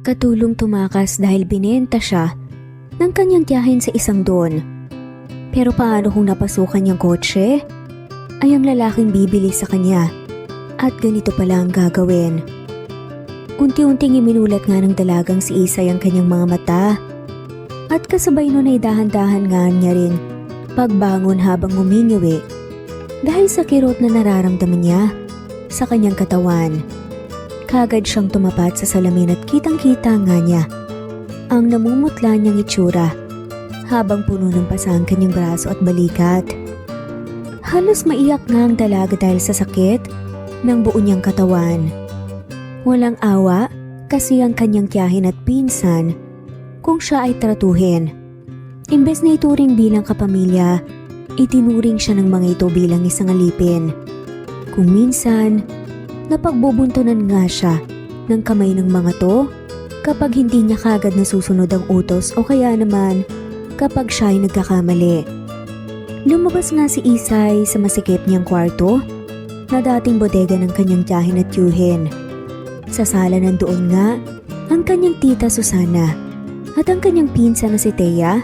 Katulong tumakas dahil binenta siya ng kanyang tiyahin sa isang don. Pero paano kung napasukan niyang kotse? Ay ang lalaking bibili sa kanya. At ganito pala ang gagawin. Unti-unting iminulat nga ng dalagang si Isay ang kanyang mga mata. At kasabay nun ay dahan-dahan nga niya rin pagbangon habang umingiwi dahil sa kirot na nararamdaman niya sa kanyang katawan. Kagad siyang tumapat sa salamin at kitang-kita nga niya ang namumutla niyang itsura habang puno ng pasa ang kanyang braso at balikat. Halos maiyak nga ang dalaga dahil sa sakit ng buo niyang katawan. Walang awa kasi ang kanyang tiyahin at pinsan kung siya ay tratuhin. Imbes na ituring bilang kapamilya, itinuring siya ng mga ito bilang isang alipin. Kung minsan, napagbubuntunan nga siya ng kamay ng mga to kapag hindi niya kagad nasusunod ang utos o kaya naman kapag siya ay nagkakamali. Lumabas nga si Isay sa masikip niyang kwarto na dating bodega ng kanyang tiyahin at tiyuhin. Sa sala nandoon nga ang kanyang tita Susana at ang kanyang pinsan na si Thea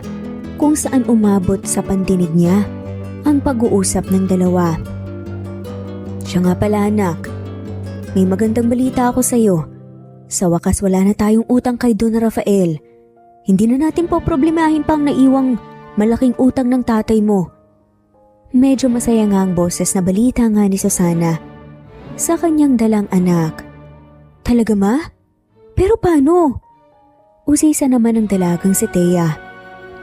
kung saan umabot sa pandinig niya ang pag-uusap ng dalawa. Siya nga pala anak, may magandang balita ako sa iyo. Sa wakas wala na tayong utang kay Don Rafael. Hindi na natin po problemahin pang naiwang malaking utang ng tatay mo. Medyo masaya nga ang boses na balita nga ni Susana sa kanyang dalang anak. Talaga ma? Pero paano? Usisa naman ang dalagang si Thea.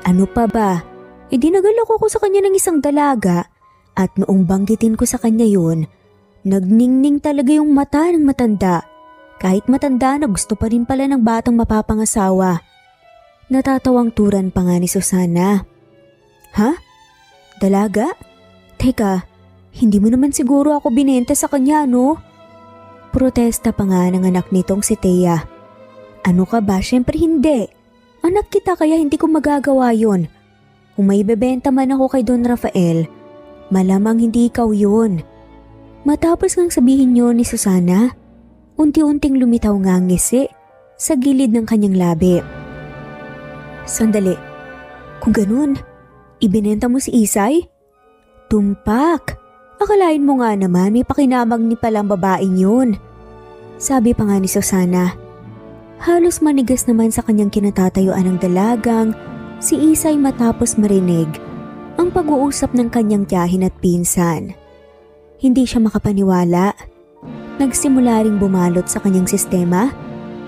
Ano pa ba? Dinagalak ko sa kanya ng isang dalaga at noong banggitin ko sa kanya yun, nagningning talaga yung mata ng matanda. Kahit matanda na gusto pa rin pala ng batang mapapangasawa. Natatawang turan pa nga ni Susana. Ha? Dalaga? Teka, hindi mo naman siguro ako binenta sa kanya, no? Protesta pa nga ng anak nitong si Thea. Ano ka ba? Siyempre hindi. Anak kita kaya hindi ko magagawa yon. Kung may bebenta man ako kay Don Rafael, malamang hindi ikaw yun. Matapos ngang sabihin yun ni Susana, unti-unting lumitaw nga ang ngisi sa gilid ng kanyang labi. Sandali, kung ganun, ibinenta mo si Isay? Tumpak, akalain mo nga naman may pakinamag ni palang babaeng yun. Sabi pa nga ni Susana. Halos manigas naman sa kanyang kinatatayuan ng dalagang si Isay matapos marinig ang pag-uusap ng kanyang tiyahin at pinsan. Hindi siya makapaniwala. Nagsimula ring bumalot sa kanyang sistema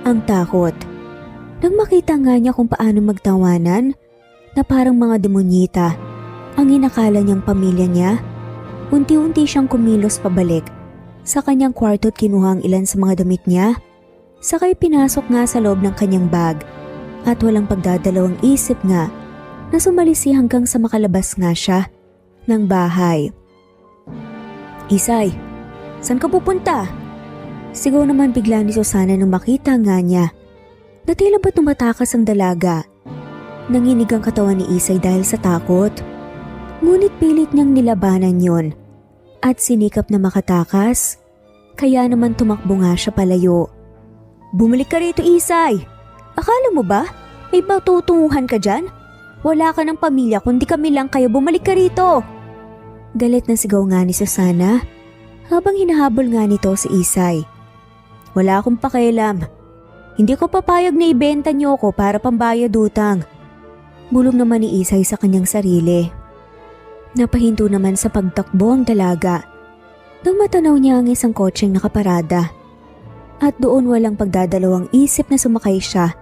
ang takot. Nang makita nga niya kung paano magtawanan na parang mga demonyita ang inakala niyang pamilya niya, unti-unti siyang kumilos pabalik sa kanyang kwarto at kinuha ang ilan sa mga damit niya. Sakay pinasok nga sa loob ng kanyang bag at walang pagdadalawang isip nga na sumalisi hanggang sa makalabas nga siya ng bahay. Isay, saan ka pupunta? Sigaw naman bigla ni Susana nung makita nga niya na tila ba tumatakas ang dalaga. Nanginig ang katawan ni Isay dahil sa takot. Ngunit pilit niyang nilabanan yon at sinikap na makatakas, kaya naman tumakbo nga siya palayo. Bumalik ka rito, Isay! Akala mo ba may matutunguhan ka dyan? Wala ka ng pamilya kundi kami lang kaya bumalik ka rito! Galit na sigaw nga ni Susana habang hinahabol nga nito si Isay. Wala akong pakialam. Hindi ko papayag na ibenta niyo ako para pambayad utang. Bulong naman ni Isay sa kanyang sarili. Napahinto naman sa pagtakbo ang dalaga nang matanaw niya ang isang kotseng nakaparada. At doon walang pagdadalawang isip na sumakay siya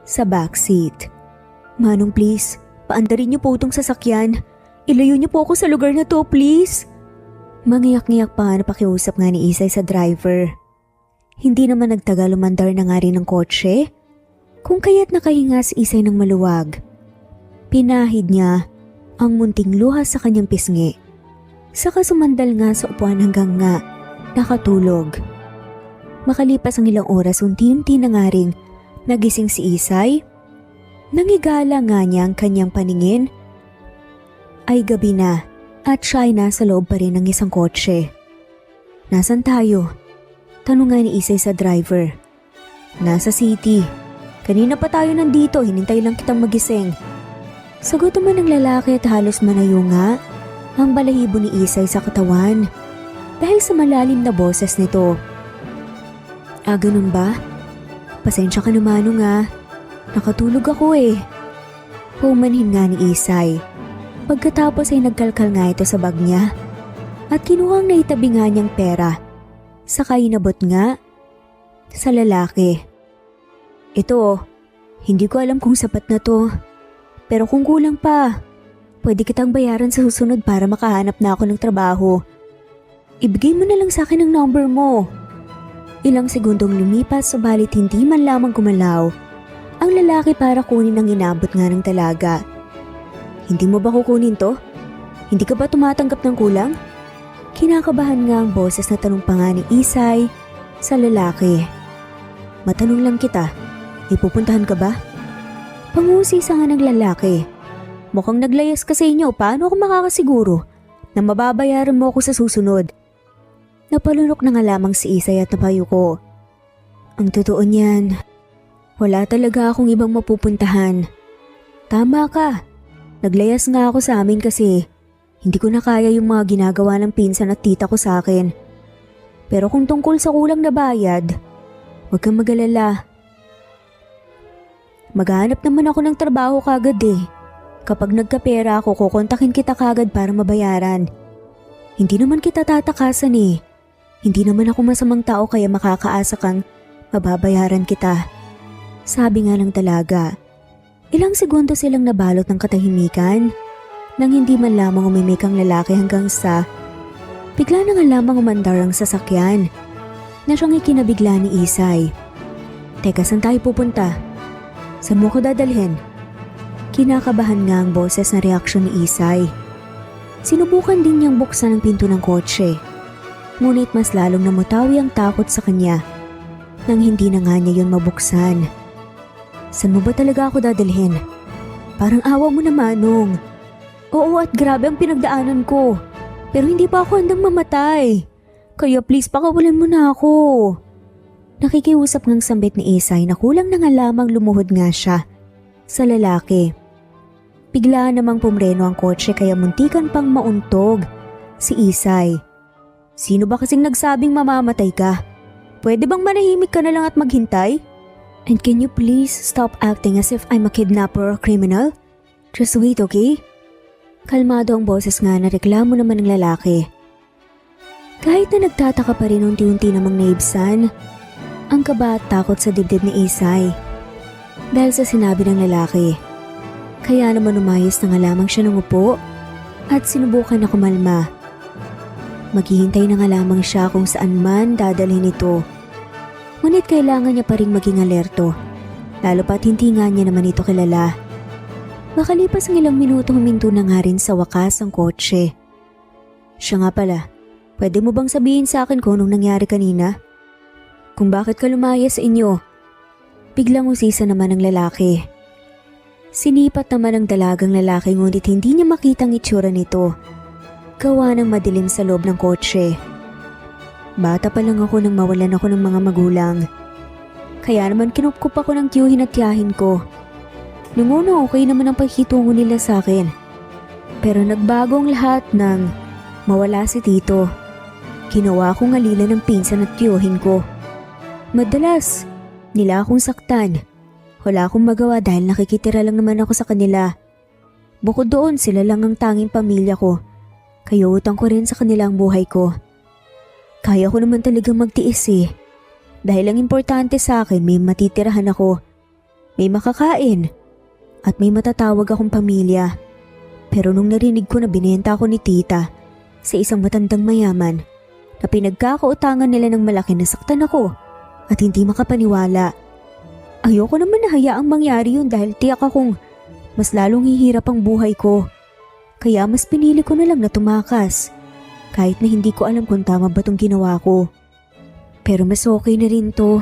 sa backseat. Manong please, paandarin niyo po itong sasakyan. Ilayo niyo po ako sa lugar na to, please. Mangiyak-ngiyak pa nga napakiusap nga ni Isay sa driver. Hindi naman nagtagal umandar na nga rin ng kotse, kung kaya't nakahinga si Isay ng maluwag. Pinahid niya ang munting luha sa kanyang pisngi. Saka sumandal nga sa upuan hanggang nga nakatulog. Makalipas ang ilang oras, unti-unti na nga ring nagising si Isay. Nangigala nga niya ang kanyang paningin. Ay gabi na at siya ay nasa loob pa rin ng isang kotse. Nasaan tayo? Tanong nga ni Isay sa driver. Nasa city. Kanina pa tayo nandito, hinintay lang kitang magising. Sagot naman ng lalaki at halos manayunga ang balahibo ni Isay sa katawan dahil sa malalim na boses nito. Ganun ba? Pasensya ka naman nga. Nakatulog ako eh. Pumanhin nga ni Isay. Pagkatapos ay nagkalkal nga ito sa bag niya at kinuhang naitabi nga niyang pera. Saka inabot nga sa lalaki. Ito, hindi ko alam kung sapat na to. Pero kung kulang pa, pwede kitang bayaran sa susunod para makahanap na ako ng trabaho. Ibigay mo na lang sa akin ang number mo. Ilang segundong lumipas subalit hindi man lamang gumalaw ang lalaki para kunin ang inabot nga ng dalaga. Hindi mo ba kukunin to? Hindi ka ba tumatanggap ng kulang? Kinakabahan nga ang boses na tanong pa nga ni Isay sa lalaki. Matanong lang kita, ipupuntahan ka ba? Pangusisa nga ng lalaki. Mukhang naglayas ka sa inyo, paano ako makakasiguro na mababayaran mo ako sa susunod? Napalunok na nga lamang si Isay at napayuko. Ang totoo niyan, wala talaga akong ibang mapupuntahan. Tama ka, naglayas nga ako sa amin kasi hindi ko na kaya yung mga ginagawa ng pinsan at tita ko sa akin. Pero kung tungkol sa kulang na bayad, huwag kang mag-alala. Maghahanap naman ako ng trabaho kagad eh. Kapag nagkapera ako, kukontakin kita kagad para mabayaran. Hindi naman kita tatakasan eh. Hindi naman ako masamang tao kaya makakaasa kang mababayaran kita. Sabi nga ng dalaga. Ilang segundo silang nabalot ng katahimikan nang hindi man lamang umimik ang lalaki hanggang sa bigla na nga lamang umandar ang sasakyan na siyang ikinabigla ni Isay. Teka, saan tayo pupunta? Saan mo ko dadalhin? Kinakabahan nga ang boses na reaksyon ni Isay. Sinubukan din niyang buksan ang pinto ng kotse. Ngunit mas lalong namutawi ang takot sa kanya nang hindi na nga niya yun mabuksan. Saan mo ba talaga ako dadalhin? Parang awa mo na, Manong. Oo, at grabe ang pinagdaanan ko. Pero hindi pa ako handang mamatay. Kaya please pakawalan mo na ako. Nakikiusap ngang sambit ni Isay na kulang na nga lamang lumuhod nga siya sa lalaki. Bigla namang pumreno ang kotse kaya muntikan pang mauntog si Isay. Sino ba kasing nagsabing mamamatay ka? Pwede bang manahimik ka na lang at maghintay? And can you please stop acting as if I'm a kidnapper or criminal? Just wait, okay? Kalmado ang boses nga na reklamo naman ng lalaki. Kahit na nagtataka pa rin unti-unti namang naibsan ang kaba at takot sa dibdib ni Isay dahil sa sinabi ng lalaki. Kaya naman umayos na nga lamang siya ng upo at sinubukan na kumalma. Maghihintay na nga lamang siya kung saan man dadalhin ito. Ngunit kailangan niya pa rin maging alerto, lalo pat hindi nga niya naman ito kilala. Makalipas ang ilang minuto huminto na nga rin sa wakas ang kotse. Siya nga pala, pwede mo bang sabihin sa akin kung anong nangyari kanina? Kung bakit ka lumaya sa inyo? Biglang usisa naman ang lalaki. Sinipat naman ang dalagang lalaki ngunit hindi niya makita ang itsura nito. Gawa ng madilim sa loob ng kotse. Bata pa lang ako nang mawalan ako ng mga magulang. Kaya naman kinupkup ako ng tiyuhin at tiyahin ko. Nung una okay naman ang pakikitungo nila sa akin. Pero nagbago ang lahat nang mawala si tito. Ginawa akong alila ng pinsan at tiyuhin ko. Madalas, nila akong saktan. Wala akong magawa dahil nakikitira lang naman ako sa kanila. Bukod doon, sila lang ang tanging pamilya ko. Kaya utang ko rin sa kanila ang buhay ko. Kaya ko naman talagang magtiis eh. Dahil ang importante sa akin may matitirahan ako. May makakain. At may matatawag akong pamilya. Pero nung narinig ko na binenta ako ni tita sa isang matandang mayaman na pinagkakautangan nila ng malaki nasaktan ako at hindi makapaniwala. Ayoko naman na hayaang mangyari yun dahil tiyak akong mas lalong hihirap ang buhay ko. Kaya mas pinili ko na lang na tumakas kahit na hindi ko alam kung tama ba tong ginawa ko. Pero mas okay na rin to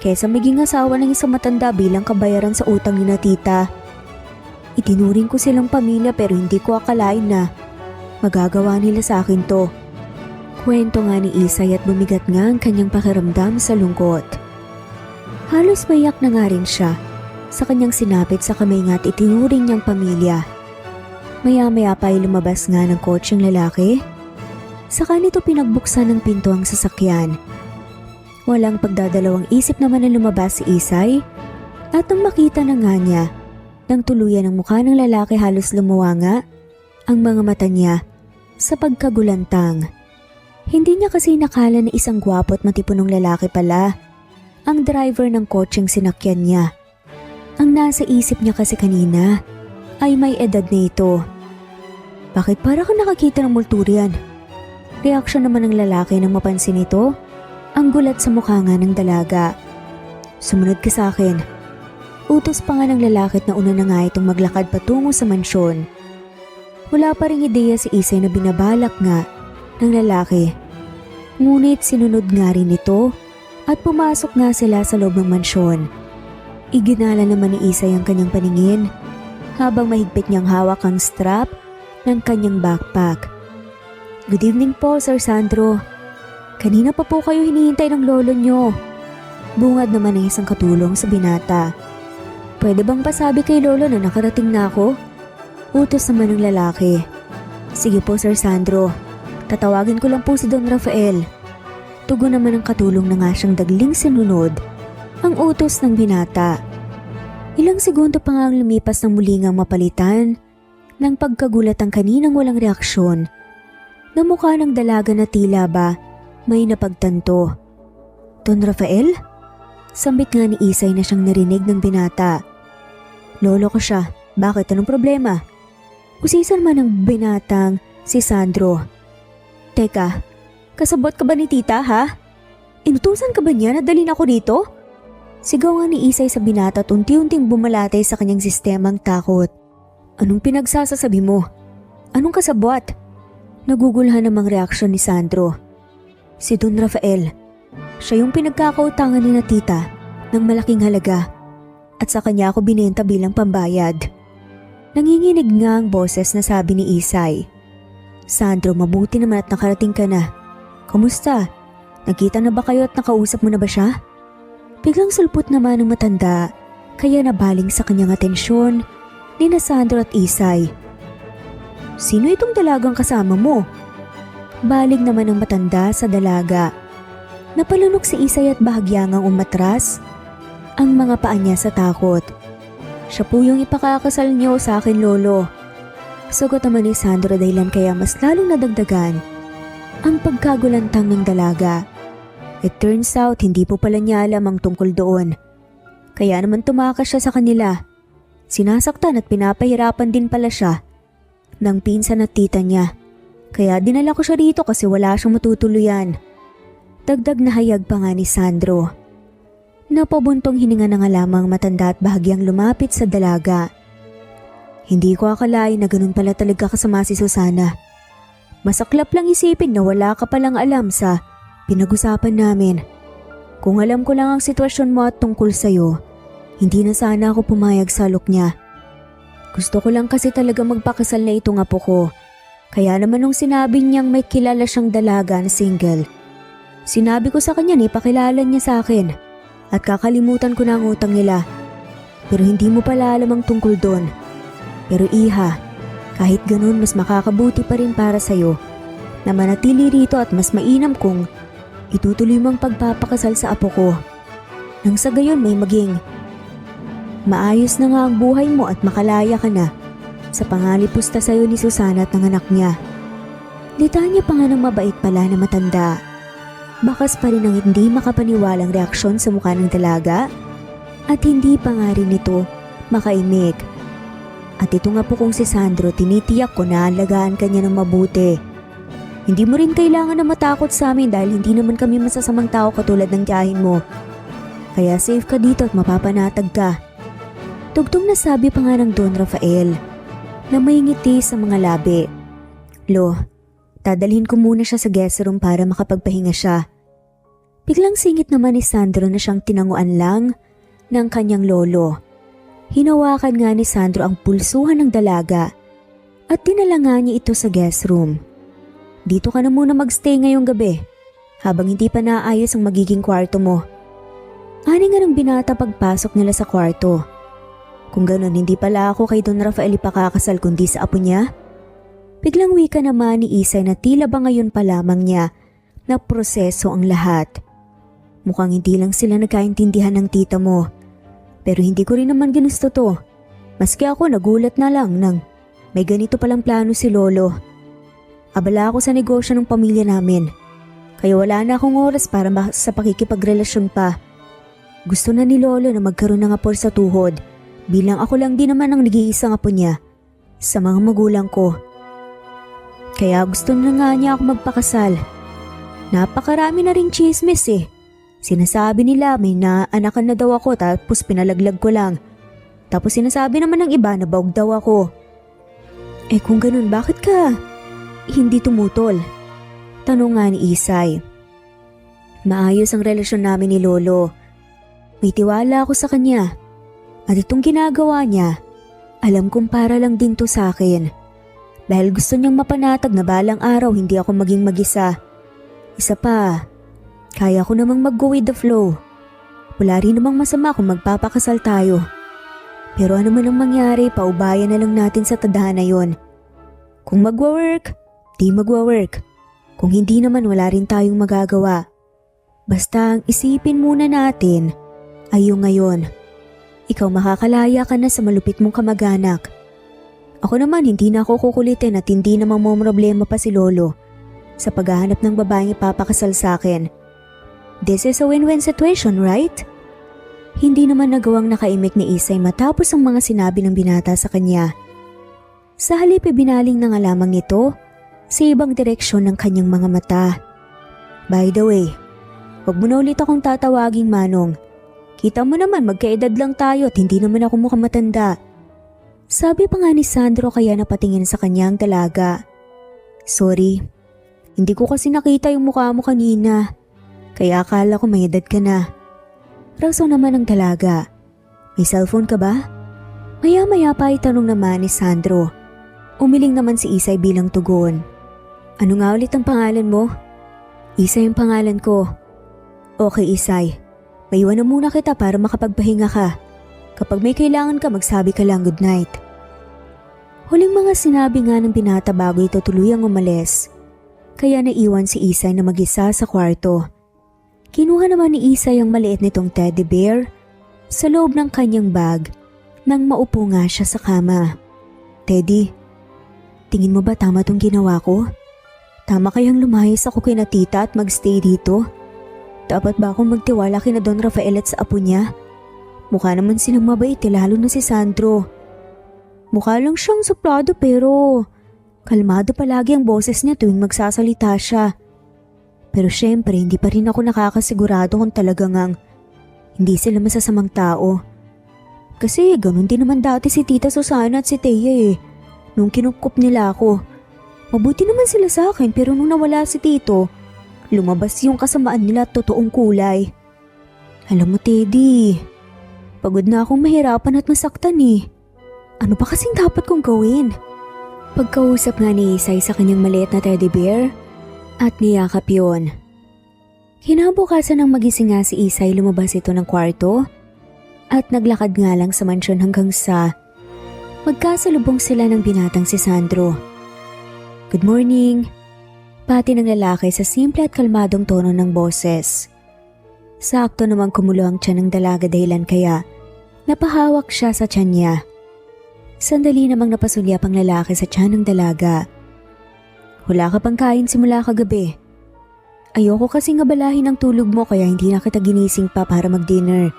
kaysa maging asawa ng isang matanda bilang kabayaran sa utang ni na tita. Itinuring ko silang pamilya pero hindi ko akalain na magagawa nila sa akin to. Kwento nga ni Isay at bumigat nga ang kanyang pakiramdam sa lungkot. Halos maiyak na nga rin siya sa kanyang sinapit sa kamay nga at itinuring niyang pamilya. Maya-maya pa ay lumabas nga ng kotseng lalaki. Saka nito pinagbuksan ng pinto ang sasakyan. Walang pagdadalawang isip naman na lumabas si Isay at nang makita na nga niya nang tuluyan ang mukha ng lalaki halos lumuwanga ang mga mata niya sa pagkagulantang. Hindi niya kasi nakala na isang gwapo at matipunong lalaki pala ang driver ng kotseng sinakyan niya. Ang nasa isip niya kasi kanina ay may edad na ito. Bakit para kang nakakita ng multurian? Reaksyon naman ng lalaki nang mapansin ito ang gulat sa mukha nga ng dalaga. Sumunod ka sa akin. Utos pa nga ng lalaki at nauna na nga itong maglakad patungo sa mansyon. Wala pa ring ideya si Isay na binabalak nga ng lalaki. Ngunit sinunod nga rin ito at pumasok nga sila sa loob ng mansyon. Iginala naman ni Isay ang kanyang paningin habang mahigpit niyang hawak ang strap ng kanyang backpack. Good evening po, Sir Sandro. Kanina pa po kayo hinihintay ng lolo niyo. Bungad naman ng isang katulong sa binata. Pwede bang pasabi kay lolo na nakarating na ako? Utos naman ng lalaki. Sige po, Sir Sandro. Tatawagin ko lang po si Don Rafael. Tugon naman ng katulong na nga siyang dagling sinunod ang utos ng binata. Ilang segundo pa nga ang lumipas ng muli ngang mapalitan ng pagkagulat ang kaninang walang reaksyon na mukha ng dalaga na tila ba may napagtanto. Don Rafael? Sambit nga ni Isay na siyang narinig ng binata. Lolo ko siya. Bakit? Anong problema? Usisan man ng binatang si Sandro. Teka, kasabot ka ba ni tita ha? Inutusan ka ba niya na dalhin ako dito? Sigaw nga ni Isay sa binata at unti-unting bumalatay sa kanyang sistemang takot. Anong pinagsasasabi mo? Anong kasabot? Nagugulhan namang reaksyon ni Sandro. Si Don Rafael. Siya yung pinagkakautangan ni na tita ng malaking halaga at sa kanya ako binenta bilang pambayad. Nanginginig nga ang boses na sabi ni Isay. Sandro, mabuti naman at nakarating ka na. Kamusta? Nakita na ba kayo at nakausap mo na ba siya? Biglang sulpot naman ng matanda kaya nabaling sa kanyang atensyon ni na Sandro at Isay. Sino itong dalagang kasama mo? Baling naman ng matanda sa dalaga. Napalunok si Isay at bahagyangang umatras ang mga paa niya sa takot. Siya po yung ipakakasal niyo sa akin, lolo. Sagot naman ni Sandro dahilan kaya mas lalong nadagdagan ang pagkagulantang ng dalaga. It turns out hindi po pala niya alam ang tungkol doon. Kaya naman tumakas siya sa kanila. Sinasaktan at pinapahirapan din pala siya ng pinsan at tita niya. Kaya dinala ko siya rito kasi wala siyang matutuluyan. Dagdag na hayag pa nga ni Sandro. Napabuntong hininga na nga lamang matanda at bahagyang lumapit sa dalaga. Hindi ko akalain na ganun pala talaga kasama si Susana. Masaklap lang isipin na wala ka palang alam sa pinag-usapan namin. Kung alam ko lang ang sitwasyon mo at tungkol sa'yo, hindi na sana ako pumayag sa alok niya. Gusto ko lang kasi talaga magpakasal na itong apo ko. Kaya naman nung sinabi niyang may kilala siyang dalaga na single, sinabi ko sa kanya na ipakilala niya sa akin. At kakalimutan ko na ang utang nila. Pero hindi mo pala alam ang tungkol doon. Pero iha, kahit ganun mas makakabuti pa rin para sa'yo na manatili rito at mas mainam kung itutuloy mo ang pagpapakasal sa apo ko. Nang sa gayon may maging maayos na nga ang buhay mo at makalaya ka na sa pangalipusta sa'yo ni Susana at ng anak niya. Litanya pa nga ng mabait pala na matanda. Bakas pa rin ang hindi makapaniwalang reaksyon sa mukha ng dalaga at hindi pa nga rin ito makaimik. At ito nga po kung si Sandro, tinitiyak ko na alagaan ka niya ng mabuti. Hindi mo rin kailangan na matakot sa amin dahil hindi naman kami masasamang tao katulad ng tiyahin mo. Kaya safe ka dito at mapapanatag ka. Tugtong na sabi pa nga ng Don Rafael na may ngiti sa mga labi. Lo, dadalhin ko muna siya sa guest room para makapagpahinga siya. Biglang singit naman ni Sandro na siyang tinanguan lang ng kanyang lolo. Hinawakan nga ni Sandro ang pulsuhan ng dalaga at dinala nga niya ito sa guest room. Dito ka na muna magstay ngayong gabi habang hindi pa naayos ang magiging kwarto mo. Ani nga ng binata pagpasok nila sa kwarto. Kung ganun hindi pala ako kay Don Rafael ipakakasal kundi sa apo niya? Biglang wika naman ni Isay na tila ba ngayon pa lamang niya na proseso ang lahat. Mukhang hindi lang sila nagkaintindihan ng tita mo. Pero hindi ko rin naman ginusto to. Maski ako nagulat na lang nang may ganito palang plano si Lolo. Abala ako sa negosyo ng pamilya namin. Kaya wala na akong oras para sa pakikipagrelasyon pa. Gusto na ni Lolo na magkaroon ng apo sa tuhod. Bilang ako lang din naman ang nag-iisang apo niya sa mga magulang ko. Kaya gusto na nga niya ako magpakasal. Napakarami na rin chismis eh. Sinasabi nila may naanakan na daw ako tapos pinalaglag ko lang. Tapos sinasabi naman ng iba na bawg daw ako. Eh kung ganun bakit ka hindi tumutol? Tanong nga ni Isay. Maayos ang relasyon namin ni Lolo. May tiwala ako sa kanya. At itong ginagawa niya, alam kong para lang din to sa akin. Dahil gusto niyang mapanatag na balang araw hindi ako maging mag-isa. Isa pa, kaya ko namang mag-go with the flow. Wala rin namang masama kung magpapakasal tayo. Pero ano man ang mangyari, paubayan na lang natin sa tadhana yon. Kung magwa-work, di magwa-work. Kung hindi naman wala rin tayong magagawa. Basta ang isipin muna natin ay yung ngayon. Ikaw makakalaya ka na sa malupit mong kamag-anak. Ako naman hindi na ako kukulitin at hindi namang mo problema pa si Lolo sa paghahanap ng babaeng ipapakasal sa akin. This is a win-win situation, right? Hindi naman nagawang nakaimik ni Isay matapos ang mga sinabi ng binata sa kanya. Sa halip binaling na nga lamang nito sa ibang direksyon ng kanyang mga mata. By the way, huwag mo na ulit akong tatawaging Manong. Kita mo naman magkaedad lang tayo at hindi naman ako mukhang matanda. Sabi pa nga ni Sandro kaya napatingin sa kanyang dalaga. Sorry, hindi ko kasi nakita yung mukha mo kanina. Kaya akala ko may edad ka na. Raso naman ang dalaga. May cellphone ka ba? Maya-maya pa itanong naman ni Sandro. Umiling naman si Isay bilang tugon. Ano nga ulit ang pangalan mo? Isay ang pangalan ko. Okay Isay, maiwan na muna kita para makapagpahinga ka. Kapag may kailangan ka magsabi ka lang good night. Huling mga sinabi nga ng binata bago ito tuluyang umalis. Kaya naiwan si Isay na mag-isa sa kwarto. Kinuha naman ni Isay ang maliit nitong teddy bear sa loob ng kanyang bag nang maupo nga siya sa kama. Teddy, tingin mo ba tama tong ginawa ko? Tama kayang lumayas ako kina tita at magstay dito? Dapat ba akong magtiwala kina Don Rafael at sa apo niya? Mukha naman silang mabait lalo na si Sandro. Mukha lang siyang suplado pero kalmado palagi ang boses niya tuwing magsasalita siya. Pero syempre hindi pa rin ako nakakasigurado kung talagang hindi sila masasamang tao. Kasi ganun din naman dati si Tita Susana at si Thea eh. Nung kinukup nila ako. Mabuti naman sila sa akin pero nung nawala si Tito, lumabas yung kasamaan nila at totoong kulay. Alam mo Teddy, pagod na akong mahirapan at masaktan eh. Ano pa kasing dapat kong gawin? Pagkausap nga ni Isay sa kanyang maliit na teddy bear at niyakap yun. Kinabukasan ng magising nga si Isay lumabas ito ng kwarto at naglakad nga lang sa mansyon hanggang sa magkasalubong sila ng binatang si Sandro. Good morning. Pati ng lalaki sa simple at kalmadong tono ng boses. Sakto namang kumulo ang tiyan ng dalaga dahilan kaya napahawak siya sa tiyan niya. Sandali namang napasulyap ang lalaki sa tiyan ng dalaga. Wala ka pang kain simula kagabi. Ayoko kasing abalahin ang tulog mo kaya hindi na kita ginising pa para mag-dinner.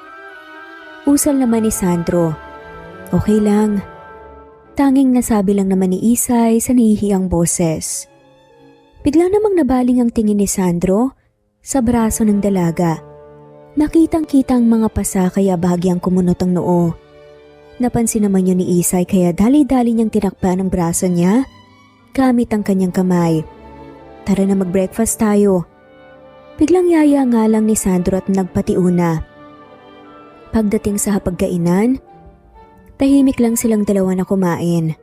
Usal naman ni Sandro. Okay lang. Tanging nasabi lang naman ni Isay sa nahihiyang boses. Bigla namang nabaling ang tingin ni Sandro sa braso ng dalaga. Nakitang-kita ang mga pasa kaya bahagyang kumunot ang noo. Napansin naman yun ni Isay kaya dali-dali niyang tinakpan ang braso niya gamit ang kanyang kamay. Tara na mag-breakfast tayo. Biglang yaya nga lang ni Sandro at nagpatiuna. Pagdating sa hapagkainan, tahimik lang silang dalawa na kumain.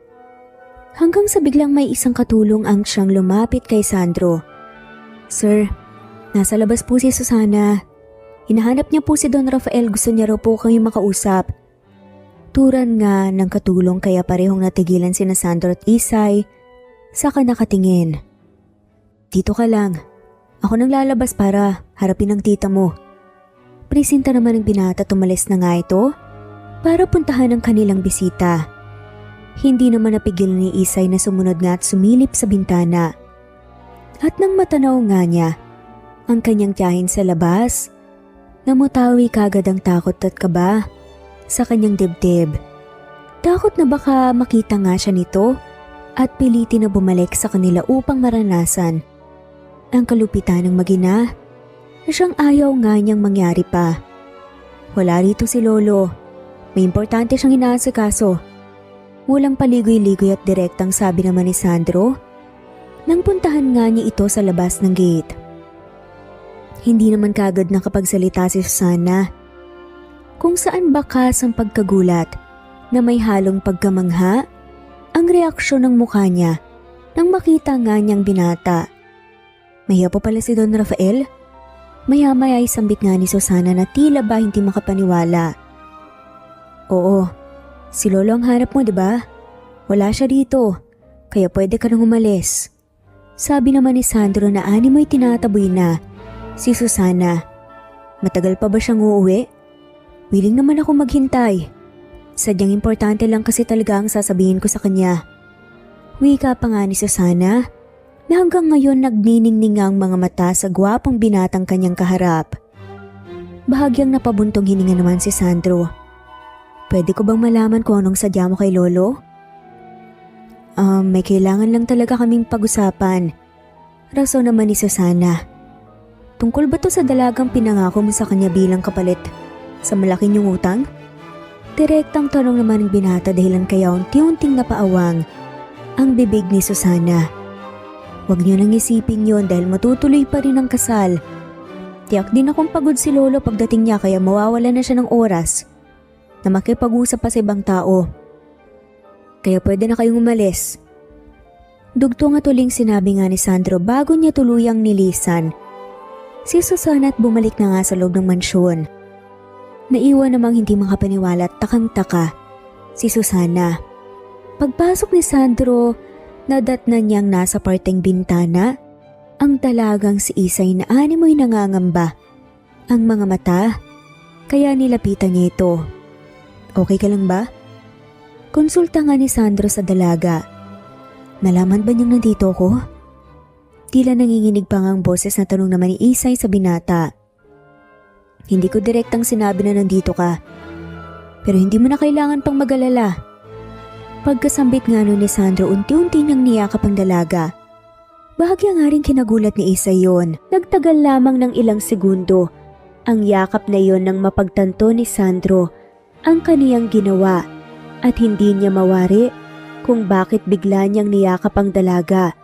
Hanggang sa biglang may isang katulong ang siyang lumapit kay Sandro. Sir, nasa labas po si Susana. Hinahanap niya po si Don Rafael, gusto niya raw po kayo makausap. Turan nga ng katulong kaya parehong natigilan sina Sandro at Isay, saka nakatingin. Dito ka lang. Ako nang lalabas para harapin ang tita mo. Presinta naman ng binata, tumalis na nga ito para puntahan ang kanilang bisita. Hindi naman napigil ni Isay na sumunod nga at sumilip sa bintana. At nang matanaw nga niya ang kanyang tiyahin sa labas, namutawi kagad ang takot at kaba sa kanyang dibdib. Takot na baka makita nga siya nito at pilitin na bumalik sa kanila upang maranasan ang kalupitan ng magina na siyang ayaw nga niyang mangyari pa. Wala rito si Lolo. May importante siyang inaasikaso. Walang paligoy-ligoy at direktang sabi naman ni Sandro nang puntahan nga niya ito sa labas ng gate. Hindi naman kagad nakapagsalita si Susana, kung saan bakas ang pagkagulat na may halong pagkamangha ang reaksyon ng mukha niya nang makita nga niyang binata. Mahiya po pala si Don Rafael. Maya-maya ay sambit nga ni Susana na tila ba hindi makapaniwala. Oo, si Lolo ang hanap mo, diba? Wala siya dito, kaya pwede ka nang umalis. Sabi naman ni Sandro na animoy tinataboy na si Susana. Matagal pa ba siyang uuwi? Willing naman ako maghintay. Sadyang importante lang kasi talaga ang sasabihin ko sa kanya. Wika pa nga ni Susana na hanggang ngayon nagniningning ang mga mata sa gwapong binatang kanyang kaharap. Bahagyang napabuntong hininga naman si Sandro. Pwede ko bang malaman kung anong sadya mo kay Lolo? May kailangan lang talaga kaming pag-usapan. Rason naman ni Susana. Tungkol ba to sa dalagang pinangako mo sa kanya bilang kapalit sa malaki niyong utang? Direktang tanong naman ng binata dahilan kaya unti-unting napaawang ang bibig ni Susana. Huwag niyo nang isipin yon dahil matutuloy pa rin ang kasal. Tiyak din akong pagod si Lolo pagdating niya kaya mawawala na siya ng oras na makipag-usap pa sa ibang tao. Kaya pwede na kayong umalis. Dugtong at uling sinabi nga ni Sandro bago niya tuluyang nilisan si Susana at bumalik na nga sa loob ng mansyon. Naiwan namang hindi makapaniwala at takang-taka si Susana. Pagpasok ni Sandro, nadatnan niyang nasa parteng bintana ang dalagang si Isay na animoy nangangamba ang mga mata, kaya nilapitan niya ito. Okay ka lang ba? Konsulta nga ni Sandro sa dalaga. Nalaman ba niyang nandito ako? Tila nanginginig pa nga ang boses na tanong naman ni Isay sa binata. Hindi ko direktang sinabi na nandito ka. Pero hindi mo na kailangan pang mag-alala. Pagkasambit nga nun ni Sandro, unti-unti niyang niyakap ang dalaga. Bahagya nga rin kinagulat ni Isay yon. Nagtagal lamang ng ilang segundo. Ang yakap na yon nang mapagtanto ni Sandro ang kaniyang ginawa at hindi niya mawari kung bakit bigla niyang niyakap ang dalaga.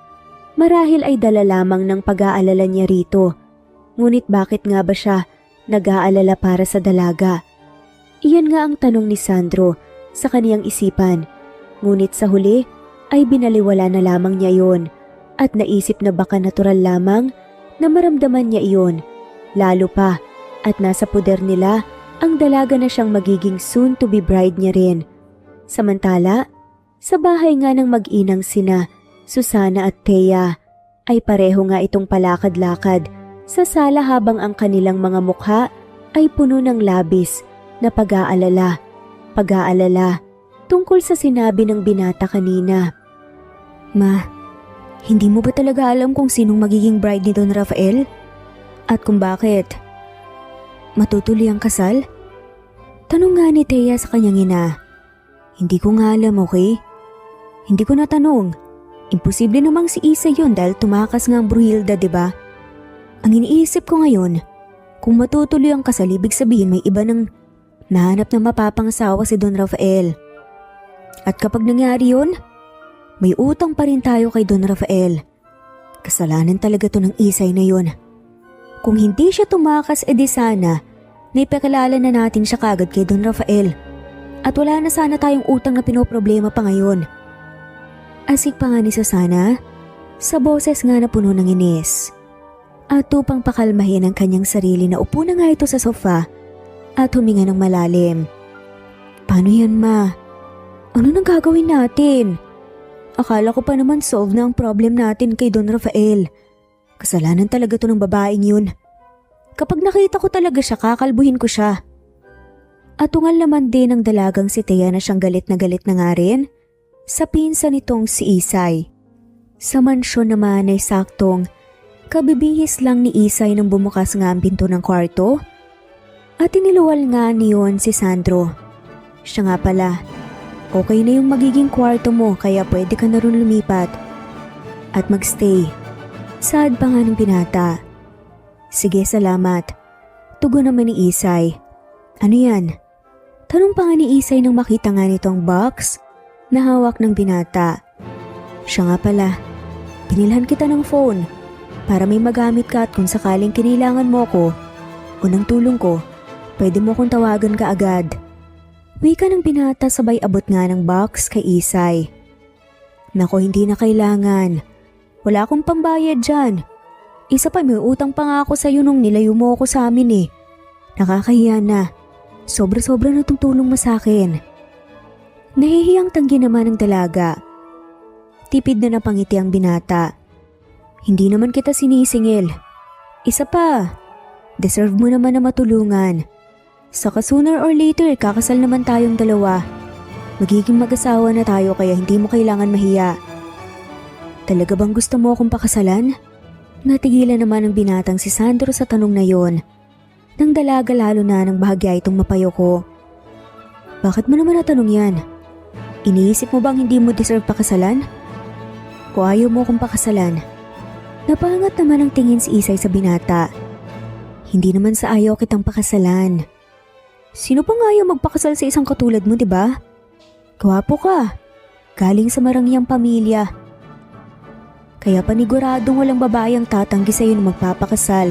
Marahil ay dala lamang ng pag-aalala niya rito. Ngunit bakit nga ba siya nag-aalala para sa dalaga? Iyan nga ang tanong ni Sandro sa kaniyang isipan. Ngunit sa huli ay binaliwala na lamang niya iyon at naisip na baka natural lamang na maramdaman niya iyon. Lalo pa at nasa poder nila ang dalaga na siyang magiging soon-to-be bride niya rin. Samantala, sa bahay nga ng mag-inang sina Susana at Thea ay pareho nga itong palakad-lakad sa sala habang ang kanilang mga mukha ay puno ng labis na pag-aalala. Pag-aalala tungkol sa sinabi ng binata kanina. Ma, hindi mo ba talaga alam kung sinong magiging bride ni Don Rafael? At kung bakit matutuloy ang kasal? Tanong nga ni Thea sa kanyang ina. Hindi ko nga alam, okay? Hindi ko natanong. Imposible namang si Isa yon dahil tumakas nga ang Bruhilda, diba? Ang iniisip ko ngayon, kung matutuloy ang kasal, ibig sabihin may iba nang nahanap na mapapangasawa si Don Rafael. At kapag nangyari yun, may utang pa rin tayo kay Don Rafael. Kasalanan talaga to ng Isay na yun. Kung hindi siya tumakas, edi sana, naipakilala na natin siya kagad kay Don Rafael. At wala na sana tayong utang na pinoproblema pa ngayon. Asik pa nga ni Susana, sa boses nga na puno ng inis. At upang pakalmahin ang kanyang sarili na upo na nga ito sa sofa at huminga ng malalim. Paano yan, ma? Ano nang gagawin natin? Akala ko pa naman solve na ang problem natin kay Don Rafael. Kasalanan talaga to ng babaeng yun. Kapag nakita ko talaga siya, kakalbuhin ko siya. At tungal naman din ang dalagang si Thea na siyang galit na nga rin sa pinsan nitong si Isay. Sa mansyon naman ay saktong kabibihis lang ni Isay nang bumukas nga ang pinto ng kwarto at iniluwal nga niyon si Sandro. Siya nga pala, okay na yung magiging kwarto mo kaya pwede ka na rin lumipat at magstay. Saad pa nga ng binata. Sige, salamat. Tugon naman ni Isay. Ano yan? Tanong pa nga ni Isay nang makita nga nitong box na hawak ng binata. Siya nga pala, binilhan kita ng phone para may magamit ka at kung sakaling kinailangan mo ko o ng tulong ko, pwede mo kong tawagan ka agad. Wika ng binata sabay abot nga ng box kay Isay. Nako, hindi na kailangan. Wala akong pambayad dyan. Isa pa, may utang pa nga ako sa'yo nung nilayo mo ako sa amin eh. Nakakahiya na. Sobra-sobra na itong tulong mo sa'kin. Nahihiyang tanggi naman ng dalaga. Tipid na napangiti ang binata. Hindi naman kita sinisingil. Isa pa, deserve mo naman na matulungan. Saka sooner or later, kakasal naman tayong dalawa. Magiging mag-asawa na tayo kaya hindi mo kailangan mahiya. Talaga bang gusto mo akong pakasalan? Natigilan naman ang binatang si Sandro sa tanong na yon. Nang dalaga lalo na ng bahagya itong mapayo ko. Bakit mo naman natanong yan? Iniisip mo bang hindi mo deserve pakasalan? Kung ayaw mo akong pakasalan. Napangat naman ang tingin si Isay sa binata. Hindi naman sa ayaw kitang pakasalan. Sino pang ayaw magpakasal sa isang katulad mo, diba? Gwapo ka. Galing sa marangyang pamilya. Kaya paniguradong walang babae ang tatanggi sa'yo na magpapakasal.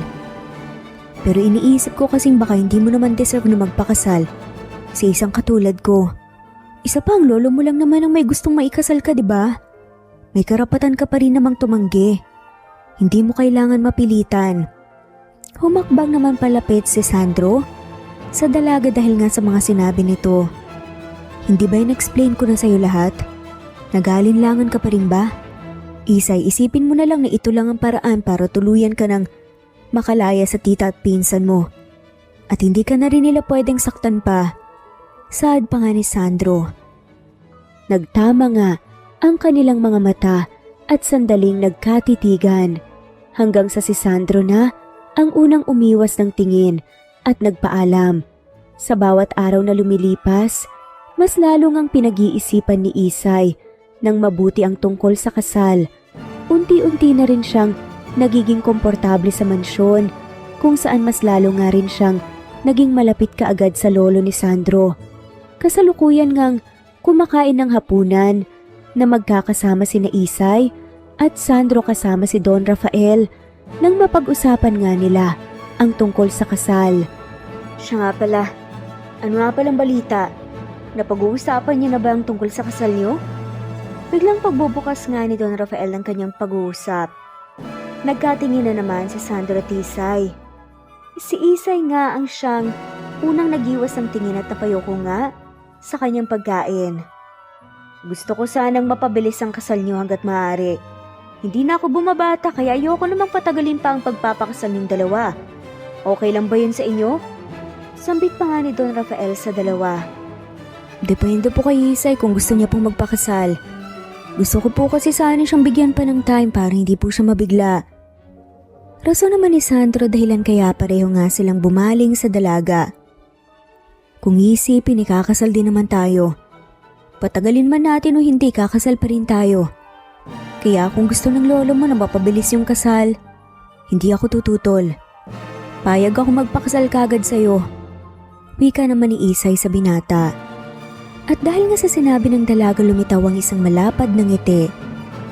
Pero iniisip ko kasing baka hindi mo naman deserve na magpakasal sa isang katulad ko. Isa pa, ang lolo mo lang naman ang may gustong maikasal ka, diba? May karapatan ka pa rin namang tumanggi. Hindi mo kailangan mapilitan. Humakbang naman palapit si Sandro sa dalaga dahil nga sa mga sinabi nito. Hindi ba in-explain ko na sa'yo lahat? Nag-aalinlangan ka pa rin ba? Isay, isipin mo na lang na ito lang ang paraan para tuluyan ka ng makalaya sa tita at pinsan mo. At hindi ka na rin nila pwedeng saktan pa. Saad pa nga ni Sandro. Nagtama nga ang kanilang mga mata at sandaling nagkatitigan hanggang sa si Sandro na ang unang umiwas ng tingin at nagpaalam. Sa bawat araw na lumilipas, mas lalo ngang pinag-iisipan ni Isay nang mabuti ang tungkol sa kasal. Unti-unti na rin siyang nagiging komportable sa mansyon kung saan mas lalo nga rin siyang naging malapit kaagad sa lolo ni Sandro. Kasalukuyan ngang kumakain ng hapunan na magkakasama sina Isay at Sandro kasama si Don Rafael nang mapag-usapan nga nila ang tungkol sa kasal. Siya nga pala, ano nga palang balita? Napag-uusapan niyo na ba ang tungkol sa kasal niyo? Biglang pagbubukas nga ni Don Rafael ng kanyang pag-uusap. Nagkatingin na naman si Sandro at Isay. Si Isay nga ang siyang unang nagiwas ng tingin at napayoko nga sa kanyang pagkain. Gusto ko sanang mapabilis ang kasal niyo hanggat maaari. Hindi na ako bumabata kaya ayoko namang patagalin pa ang pagpapakasal ng dalawa. Okay lang ba yun sa inyo? Sambit pa nga ni Don Rafael sa dalawa. Depende po kay Isay kung gusto niya pong magpakasal. Gusto ko po kasi sana siyang bigyan pa ng time para hindi po siya mabigla. Rason naman ni Sandro dahilan kaya pareho nga silang bumaling sa dalaga. Kung isipin, ikakasal din naman tayo. Patagalin man natin o hindi, kakasal pa rin tayo. Kaya kung gusto ng lolo mo na mapabilis yung kasal, hindi ako tututol. Payag ako magpakasal kagad sa'yo. Wika naman ni Isay sa binata. At dahil nga sa sinabi ng dalaga lumitaw ang isang malapad na ngiti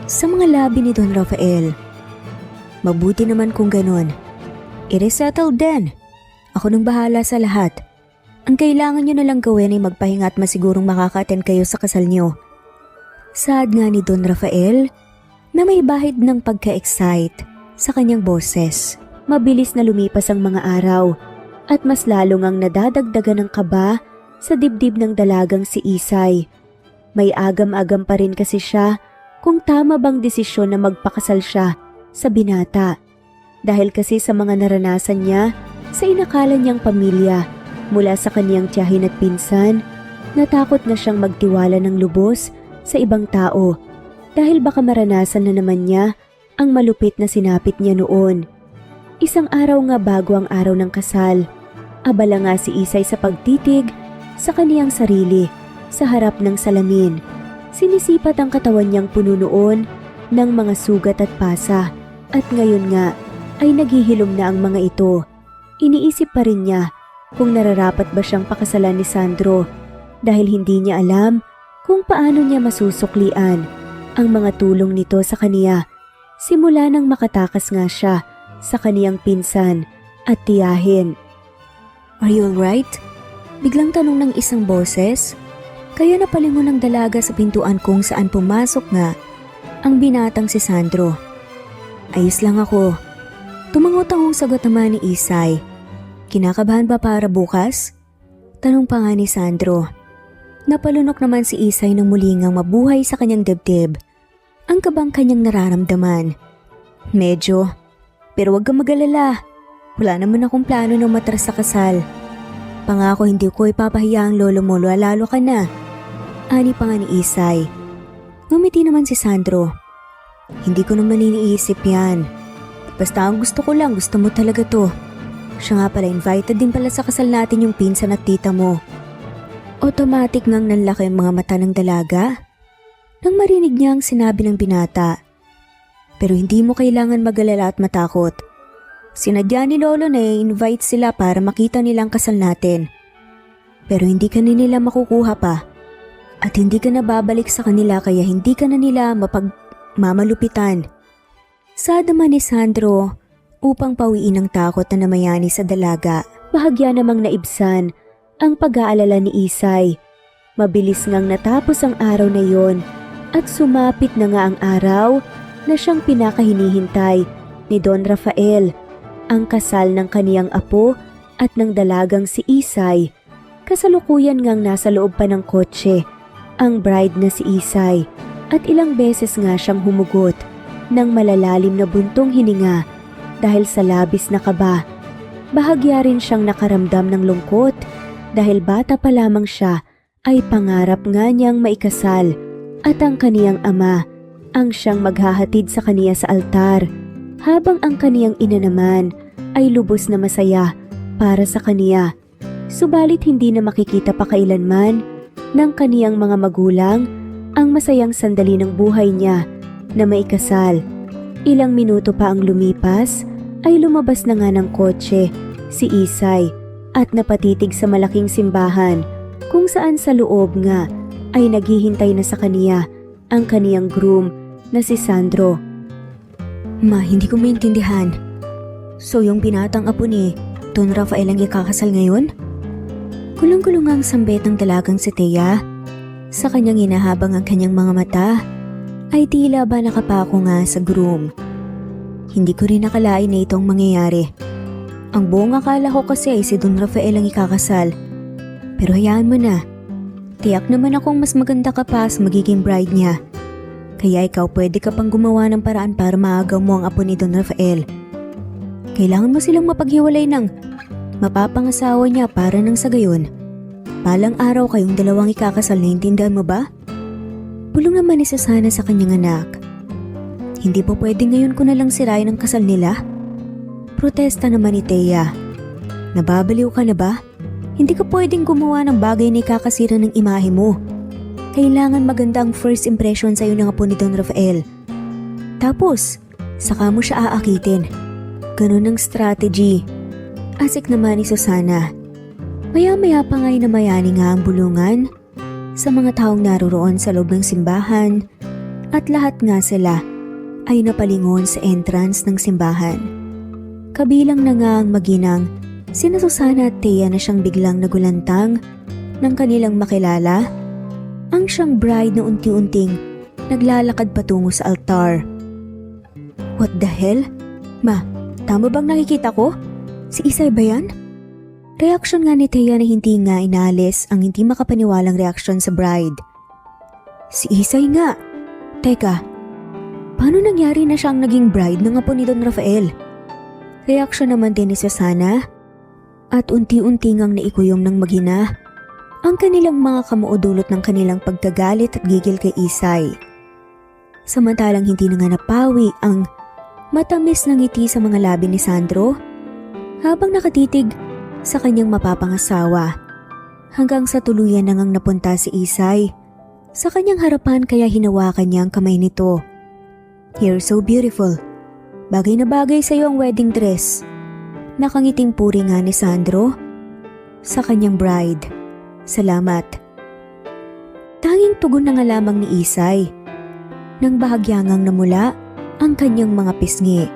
sa mga labi ni Don Rafael. Mabuti naman kung ganon. I-resettle din. Ako nang bahala sa lahat. Ang kailangan nyo na lang gawin ay magpahinga at masigurong makaka-attend kayo sa kasal nyo. Saad nga ni Don Rafael na may bahid ng pagka-excite sa kanyang boses. Mabilis na lumipas ang mga araw at mas lalo ngang nadadagdagan ng kaba sa dibdib ng dalagang si Isay. May agam-agam pa rin kasi siya kung tama bang desisyon na magpakasal siya sa binata. Dahil kasi sa mga naranasan niya sa inakala niyang pamilya mula sa kaniyang tiyahin at pinsan, natakot na siyang magtiwala ng lubos sa ibang tao dahil baka maranasan na naman niya ang malupit na sinapit niya noon. Isang araw nga bago ang araw ng kasal, abala nga si Isay sa pagtitig sa kaniyang sarili sa harap ng salamin. Sinisipat ang katawan niyang puno noon ng mga sugat at pasa at ngayon nga ay naghihilom na ang mga ito. Iniisip pa rin niya kung nararapat ba siyang pakasalan ni Sandro dahil hindi niya alam kung paano niya masusuklian ang mga tulong nito sa kaniya simula nang makatakas nga siya sa kaniyang pinsan at tiyahin. "Are you alright?" Biglang tanong ng isang boses. Kaya napalingon ng dalaga sa pintuan kung saan pumasok nga ang binatang si Sandro. "Ayos lang ako." Tumangot-tangong sagot naman ni Isay. "Kinakabahan ba para bukas?" Tanong pa nga ni Sandro. Napalunok naman si Isay nang muli ngang mabuhay sa kanyang dibdib ang kabang kanyang nararamdaman. "Medyo, pero huwag kang mag-alala. Wala naman akong plano na matras sa kasal. Pangako hindi ko ipapahiya ang lolo mo, lalo ka na." Ani pa nga ni Isay. Ngumiti naman si Sandro. "Hindi ko naman iniisip yan. Basta ang gusto ko lang, gusto mo talaga to. Siya nga pala, invited din pala sa kasal natin yung pinsan at tita mo." Automatic ngang nanlaki ang mga mata ng dalaga nang marinig niya ang sinabi ng binata. "Pero hindi mo kailangan mag-alala at matakot. Sinadya ni Lolo na i-invite sila para makita nilang kasal natin. Pero hindi ka na nila makukuha pa. At hindi ka na babalik sa kanila kaya hindi ka na nila mapagmamalupitan." Saad naman ni Sandro upang pawiin ang takot na namayani sa dalaga. Bahagya namang naibsan ang pag-aalala ni Isay. Mabilis ngang natapos ang araw na yon at sumapit na nga ang araw na siyang pinakahinihintay ni Don Rafael, ang kasal ng kaniyang apo at ng dalagang si Isay. Kasalukuyan ngang nasa loob pa ng kotse ang bride na si Isay at ilang beses nga siyang humugot ng malalalim na buntong hininga dahil sa labis na kaba. Bahagya rin siyang nakaramdam ng lungkot dahil bata pa lamang siya ay pangarap nga niyang maikasal at ang kaniyang ama ang siyang maghahatid sa kaniya sa altar habang ang kaniyang ina naman ay lubos na masaya para sa kaniya. Subalit hindi na makikita pa kailanman ng kaniyang mga magulang ang masayang sandali ng buhay niya na maikasal. Ilang minuto pa ang lumipas ay lumabas na nga ng kotse si Isay at napatitig sa malaking simbahan kung saan sa loob nga ay naghihintay na sa kaniya ang kaniyang groom na si Sandro. "Ma, hindi ko maintindihan. So yung binatang apo ni Don Rafael ang ikakasal ngayon?" Kulong-kulong ang sambit ng dalagang si Thea. Sa kanyang hinahabang ang kanyang mga mata ay tila ba nakapako nga sa groom. Hindi ko rin nakalain na itong mangyayari. Ang buong akala ko kasi ay si Don Rafael ang ikakasal. Pero hayaan mo na. Tiyak naman akong mas maganda ka pa sa magiging bride niya. Kaya ikaw pwede ka pang gumawa ng paraan para maagaw mo ang apo ni Don Rafael. Kailangan mo silang mapaghiwalay ng mapapangasawa niya para nang sa gayon. Palang araw kayong dalawang ikakasal, naintindihan mo ba? Bulong naman ni Susana sa kanyang anak. Hindi po pwede ngayon ko na lang sirain ang kasal nila? Protesta naman ni Thea. Nababaliw ka na ba? Hindi ka pwedeng gumawa ng bagay na ikakasira ng imahe mo. Kailangan maganda ang first impression sa'yo ng apo ni Don Rafael. Tapos, saka mo siya aakitin. Ganun ang strategy. Asik naman ni Susana. Maya-maya pa nga'y namayani nga ang bulungan sa mga taong naroon sa loob ng simbahan at lahat nga sila ay napalingon sa entrance ng simbahan. Kabilang na nga ang maginang sina Susana at Thea na siyang biglang nagulantang ng kanilang makilala ang siyang bride na unti-unting naglalakad patungo sa altar. What the hell? Ma, Tama bang nakikita ko? Si Isay ba yan? Reaksyon nga ni Thea na hindi nga inalis ang hindi makapaniwalang reaksyon sa bride. Si Isay nga. Teka, paano nangyari na siyang naging bride ng apo ni Don Rafael? Reaksyon naman din ni Susana at unti-unti ngang naikuyom ng mag-ina ang kanilang mga kamuodulot ng kanilang pagkagalit at gigil kay Isay. Samantalang hindi na nga napawi ang matamis na ngiti sa mga labi ni Sandro habang nakatitig sa kanyang mapapangasawa hanggang sa tuluyan na ngang napunta si Isay sa kanyang harapan kaya hinawakan niya ang kamay nito. "You're so beautiful. Bagay na bagay sa iyo ang wedding dress." Nakangiting puri nga ni Sandro sa kanyang bride. "Salamat." Tanging tugon na nga lamang ni Isay nang bahagyangang namula ang kanyang mga pisngi.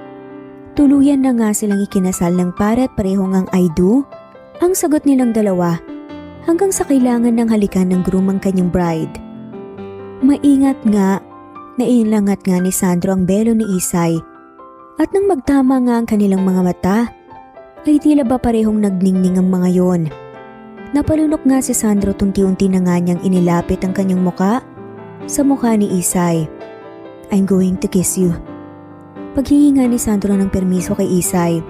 Tuluyan na nga silang ikinasal ng pare at parehong ang I do ang sagot nilang dalawa hanggang sa kailangan ng halikan ng groom ang kanyang bride. Maingat nga, nailangat nga ni Sandro ang belo ni Isay at nang magtama nga ang kanilang mga mata ay tila ba parehong nagningning ang mga yon. Napalunok nga si Sandro tunti-unti na nga niyang inilapit ang kanyang muka sa mukha ni Isay. "I'm going to kiss you." Paghingi nga ni Sandro ng permiso kay Isay.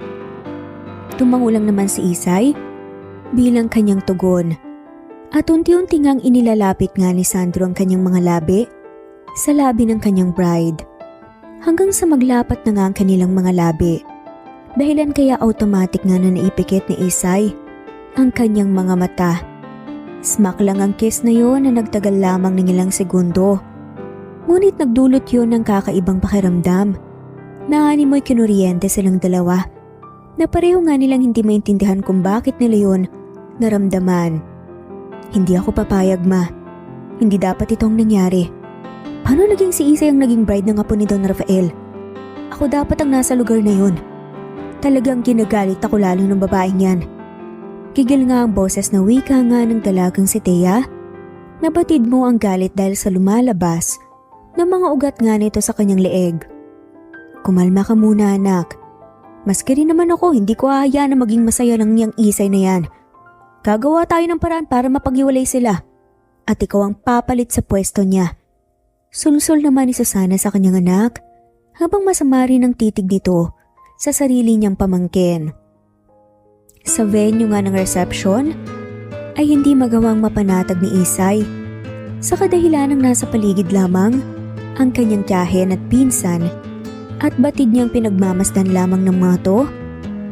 Tumango lang naman si Isay bilang kanyang tugon at unti-unti ngang inilalapit nga ni Sandro ang kanyang mga labi sa labi ng kanyang bride hanggang sa maglapat na nga ang kanilang mga labi. Dahilan kaya automatic nga na naipikit ni Isay ang kanyang mga mata. Smack lang ang kiss na yon na nagtagal lamang ng ilang segundo. Ngunit nagdulot yon ng kakaibang pakiramdam. Naanimoy kinuryente silang dalawa na pareho nga nilang hindi maintindihan kung bakit nila yon naramdaman. "Hindi ako papayag, ma. Hindi dapat itong nangyari. Paano naging si Isay ang naging bride ng apo ni Don Rafael? Ako dapat ang nasa lugar na yon. Talagang ginagalit ako lalo ng babaeng yan." Gigil nga ang boses na wika nga ng dalagang si Thea. Nabatid mo ang galit dahil sa lumalabas na mga ugat nga nito sa kanyang leeg. "Kumalma ka muna, anak. Maski rin naman ako, hindi ko ahayaan na maging masaya ng niyang Isay na yan. Gagawa tayo ng paraan para mapaghiwalay sila at ikaw ang papalit sa pwesto niya." Sulsol naman ni Susana sa kanyang anak habang masama rin ang titig nito sa sarili niyang pamangkin. Sa venue nga ng reception ay hindi magawang mapanatag ni Isay sa kadahilan ng nasa paligid lamang ang kanyang tiyahin at pinsan at batid niyang pinagmamasdan lamang ng mga to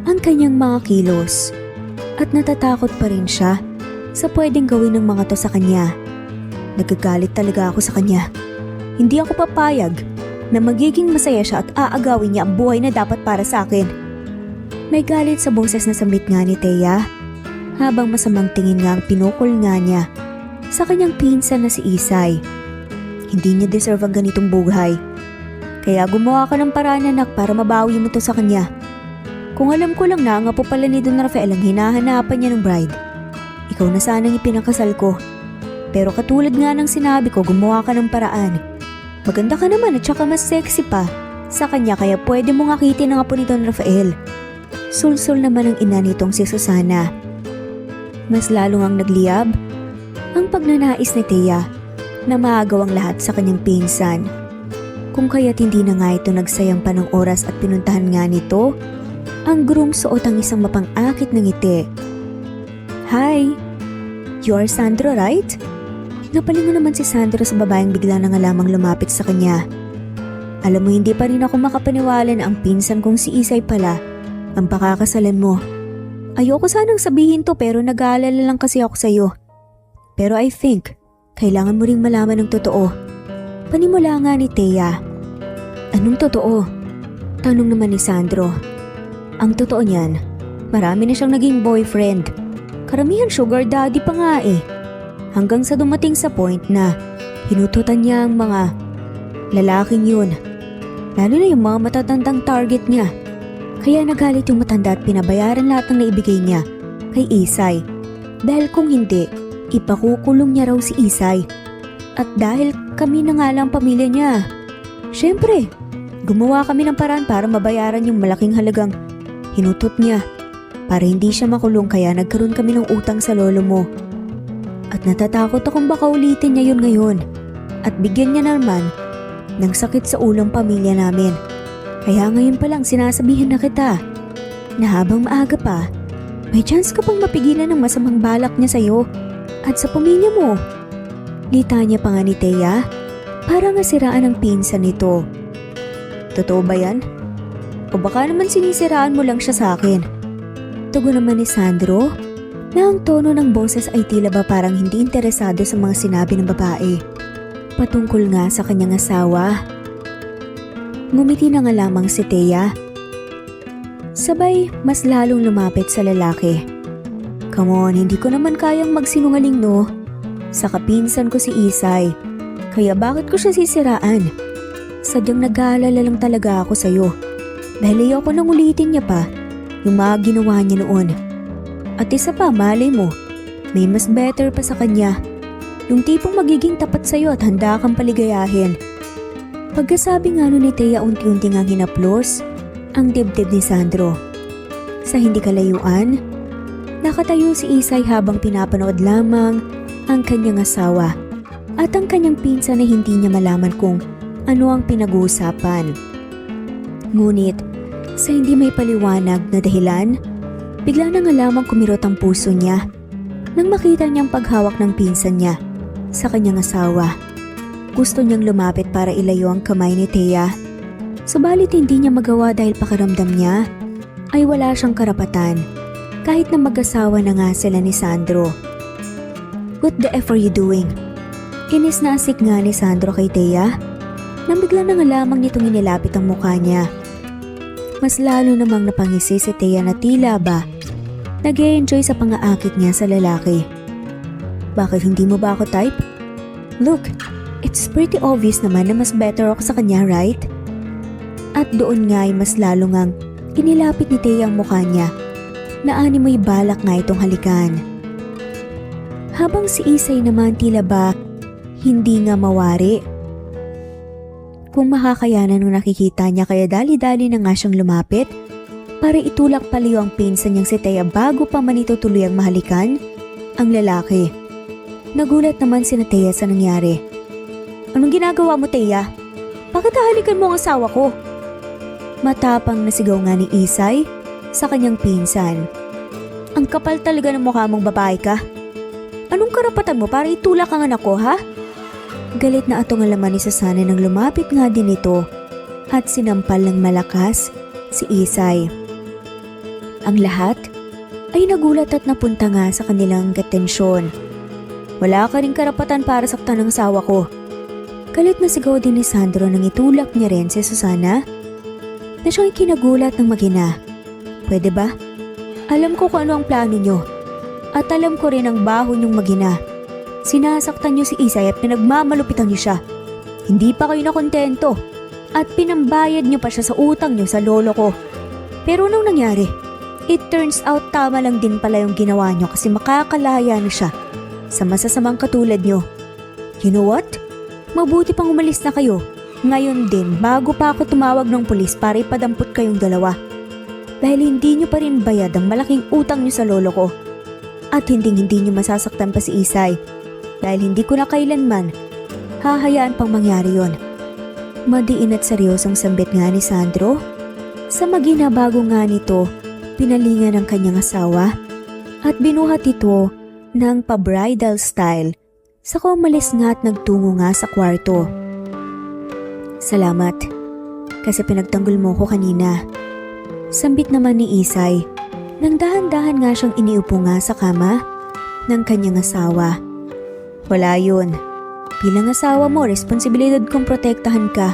ang kanyang mga kilos at natatakot pa rin siya sa pwedeng gawin ng mga to sa kanya. "Nagagalit talaga ako sa kanya. Hindi ako papayag na magiging masaya siya at aagawin niya ang buhay na dapat para sa akin." May galit sa boses na sambit nga ni Thea habang masamang tingin nga ang pinukol nga niya sa kanyang pinsan na si Isay. "Hindi niya deserve ang ganitong buhay. Kaya gumawa ka ng paraan, anak, para mabawi mo to sa kanya. Kung alam ko lang na ang apo pala ni Don Rafael ang hinahanapan niya ng bride, ikaw na sanang ipinakasal ko. Pero katulad nga ng sinabi ko, gumawa ka ng paraan. Maganda ka naman at saka mas sexy pa sa kanya kaya pwede mong akitin ang apo ni Don Rafael." Sulsol naman ang ina nitong si Susana. Mas lalong ang nagliyab ang pagnanais ni Thea na maagaw ang lahat sa kanyang pinsan. Kung kaya't hindi na nga ito nagsayang pa ng oras at pinuntahan nga nito ang groom suot ang isang mapang-akit ng ngiti. "Hi, you are Sandro, right?" Napalingon naman si Sandro sa babaeng bigla na nga lamang lumapit sa kanya. "Alam mo, hindi pa rin ako makapaniwala na ang pinsan kong si Isay pala ang pakakasalan mo. Ayoko sanang sabihin to pero nag-aalala lang kasi ako sa'yo. Pero I think, kailangan mo ring malaman ng totoo." Panimula nga ni Thea. "Anong totoo?" tanong naman ni Sandro. "Ang totoo niyan, marami na siyang naging boyfriend. Karamihan sugar daddy pa nga eh. Hanggang sa dumating sa point na hinututan niya ang mga lalaking yun. Lalo na yung mga matatandang target niya. Kaya nagalit yung matanda at pinabayaran lahat ng naibigay niya kay Isay. Dahil kung hindi, ipakukulong niya raw si Isay. At dahil kami na nga lang pamilya niya, syempre, gumawa kami ng paraan para mabayaran yung malaking halagang Hinutot niya para hindi siya makulong kaya nagkaroon kami ng utang sa lolo mo. At natatakot akong baka ulitin niya yun ngayon at bigyan niya naman ng sakit sa ulong pamilya namin. Kaya ngayon pa lang sinasabihan na kita na habang maaga pa, may chance ka pang mapigilan ng masamang balak niya sa'yo at sa pamilya mo. Litanya pa nga ni Thea para nga siraan ang pinsan nito. Totoo ba yan? O baka naman sinisiraan mo lang siya sa akin? Tugon naman ni Sandro na ang tono ng boses ay tila ba parang hindi interesado sa mga sinabi ng babae patungkol nga sa kanyang asawa. Ngumiti na nga lamang si Thea. Sabay mas lalong lumapit sa lalaki. Come on, hindi ko naman kayang magsinungaling no. Sa kapinsan ko si Isay, kaya bakit ko siya sisiraan? Sadyang nag-aalala lang talaga ako sa'yo. Dahil ayoko nang ulitin niya pa yung mga ginawa niya noon. At isa pa, malay mo, may mas better pa sa kanya. Yung tipong magiging tapat sa'yo at handa kang paligayahin. Pagkasabi nga nun ni Thea, unti-unti ngang hinaplos ang dibdib ni Sandro. Sa hindi kalayuan, nakatayo si Isay habang pinapanood lamang ang kanyang asawa at ang kanyang pinsan na hindi niya malaman kung ano ang pinag-uusapan. Ngunit sa hindi may paliwanag na dahilan, bigla na nga lamang kumirot ang puso niya nang makita niyang paghawak ng pinsan niya sa kanyang asawa. Gusto niyang lumapit para ilayo ang kamay ni Thea. Subalit hindi niya magawa dahil pakiramdam niya ay wala siyang karapatan kahit na mag-asawa na nga sila ni Sandro. What the F are you doing? Inis na asik nga ni Sandro kay Thea nang bigla na nga lamang nitong inilapit ang mukha niya. Mas lalo namang napangisi si Thea na tila ba nag-e-enjoy sa pang-aakit niya sa lalaki. Bakit hindi mo ba ako type? Look, it's pretty obvious naman na mas better ako sa kanya, right? At doon nga ay mas lalo ngang inilapit ni Thea ang mukha niya na ani mo'y balak nga itong halikan. Habang si Isay naman tila ba hindi nga mawari. Kung makakayanan nung nakikita niya kaya dali-dali na nga siyang lumapit para itulak paliw ang pinsan niyang si Thea bago pa man ito tuloy ang mahalikan ang lalaki. Nagulat naman si Thea sa nangyari. Anong ginagawa mo, Thea? Bakit hahalikan mo ang asawa ko? Matapang na sigaw nga ni Isay sa kanyang pinsan. Ang kapal talaga ng mukha mong babae ka. Anong karapatan mo para itulak ang anak ko, ha? Galit na atong alaman ni Susana nang lumapit nga din ito at sinampal ng malakas si Isay. Ang lahat ay nagulat at napunta nga sa kanilang katensyon. Wala ka rin karapatan para saktan ng asawa ko. Galit na sigaw din ni Sandro nang itulak niya rin si Susana na siyang kinagulat ng mag-ina. Pwede ba? Alam ko kung ano ang plano niyo at alam ko rin ang baho niyong mag-ina. Sinasaktan niyo si Isay at pinagmamalupitan niyo siya. Hindi pa kayo nakontento at pinambayad niyo pa siya sa utang niyo sa lolo ko. Pero anong nangyari? It turns out tama lang din pala yung ginawa niyo kasi makakalaya na siya sa masasamang katulad niyo. You know what? Mabuti pang umalis na kayo. Ngayon din bago pa ako tumawag ng pulis para ipadampot kayong dalawa. Dahil hindi niyo pa rin bayad ang malaking utang niyo sa lolo ko. At hindi niyo masasaktan pa si Isay. Dahil hindi ko na kailanman hahayaan pang mangyari yon. Madiin at seryosong sambit nga ni Sandro. Sa mag-ina bago nga nito, pinalingan ng kanyang asawa at binuhat ito ng pa-bridal style sa umalis nga at nagtungo nga sa kwarto. Salamat kasi pinagtanggol mo ko kanina. Sambit naman ni Isay nang dahan-dahan nga siyang iniupo nga sa kama ng kanyang asawa. Wala yun. Bilang asawa mo, responsibilidad kong protektahan ka.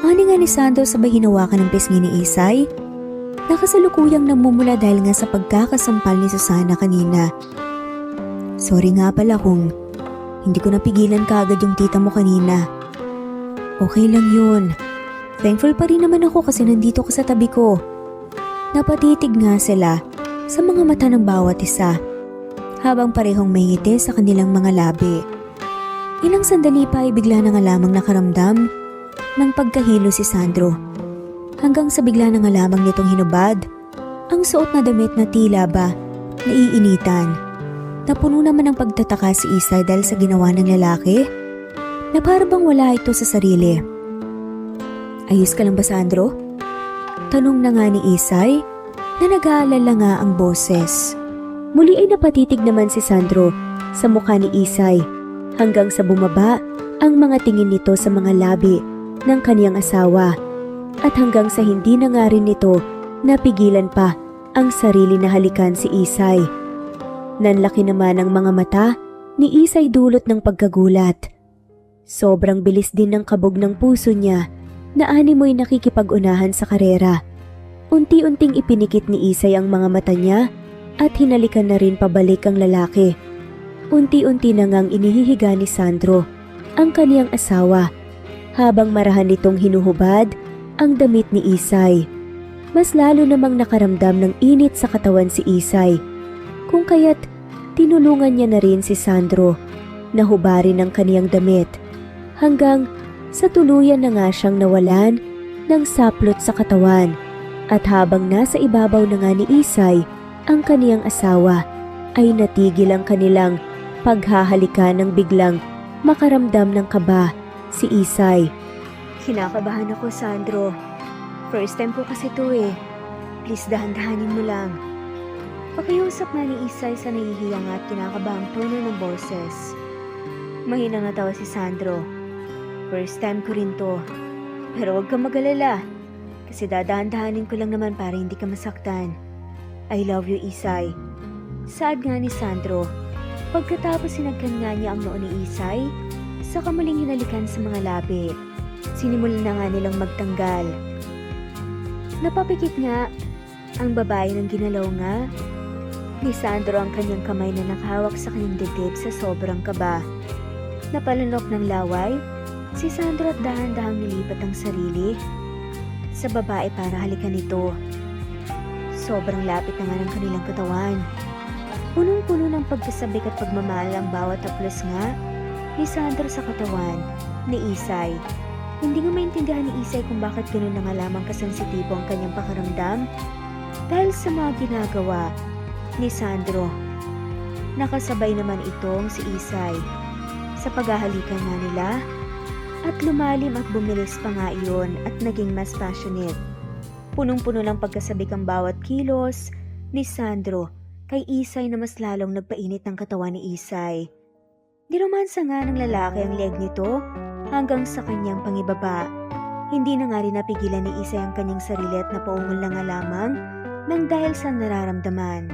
Ani nga ni Sandro sabay hinawakan ng pisngi ni Isay. Nakasalukuyang namumula dahil nga sa pagkakasampal ni Susana kanina. Sorry nga pala kung hindi ko napigilan kaagad yung tita mo kanina. Okay lang yun. Thankful pa rin naman ako kasi nandito ka sa tabi ko. Napatitig nga sila sa mga mata ng bawat isa habang parehong may ngiti sa kanilang mga labi. Ilang sandali pa ay bigla na nga lamang nakaramdam ng pagkahilo si Sandro. Hanggang sa bigla na nga lamang nitong hinubad Ang suot na damit na tila ba naiinitan. Napuno naman ng pagtataka si Isay dahil sa ginawa ng lalaki na para bang wala ito sa sarili. Ayos ka lang ba, Sandro? Tanong na nga ni Isay na nag-aalala nga ang boses. Muli ay napatitig naman si Sandro sa mukha ni Isay hanggang sa bumaba ang mga tingin nito sa mga labi ng kaniyang asawa at hanggang sa hindi na nga rin nito napigilan pa ang sarili na halikan si Isay. Nanlaki naman ang mga mata ni Isay dulot ng pagkagulat. Sobrang bilis din ng kabog ng puso niya na animoy nakikipag-unahan sa karera. Unti-unting ipinikit ni Isay ang mga mata niya at hinalikan na rin pabalik ang lalaki. Unti-unti na ngang inihihiga ni Sandro ang kaniyang asawa habang marahan nitong hinuhubad ang damit ni Isay. Mas lalo namang nakaramdam ng init sa katawan si Isay, kung kaya't tinulungan niya na rin si Sandro na hubarin ang kaniyang damit hanggang sa tuluyan na nga siyang nawalan ng saplot sa katawan. At habang nasa ibabaw na nga ni Isay ang kaniyang asawa ay natigil ang kanilang paghahalikan ng biglang makaramdam ng kaba si Isay. Kinakabahan ako, Sandro. First time ko kasi to eh. Please dahan-dahanin mo lang. Pakiusap na ni Isay sa nahihiyang at kinakabahang tono ng boses. Mahina natawa si Sandro. First time ko rin to. Pero huwag kang mag-alala. Kasi dadahan-dahanin ko lang naman para hindi ka masaktan. I love you, Isay. Saad nga ni Sandro. Pagkatapos sinagkan nga niya ang noo ni Isay, saka muling hinalikan sa mga labi. Sinimulan na nga nilang magtanggal. Napapikit nga ang babae ng ginalaw nga ni Sandro ang kanyang kamay na nakahawak sa kanyang dibdib sa sobrang kaba. Napalunok ng laway, si Sandro at dahan-dahang nilipat ang sarili sa babae para halikan ito. Sobrang lapit na nga ng kanilang katawan. Punong-puno ng pagkasabik at pagmamahal ang bawat haplos nga ni Sandro sa katawan ni Isay. Hindi nga maintindihan ni Isay kung bakit gano'n na nga lamang kasensitibo ang kanyang pakaramdam dahil sa mga ginagawa ni Sandro. Nakasabay naman itong si Isay sa paghahalikan nga nila at lumalim at bumilis pa nga iyon at naging mas passionate. Punong-puno ng pagkasabik ang bawat kilos ni Sandro kay Isay na mas lalong nagpainit ng katawan ni Isay. Niromansa nga ng lalaki ang leg nito hanggang sa kanyang pangibaba. Hindi na nga rin napigilan ni Isay ang kanyang sarili at napaungol na nga lamang nang dahil sa nararamdaman.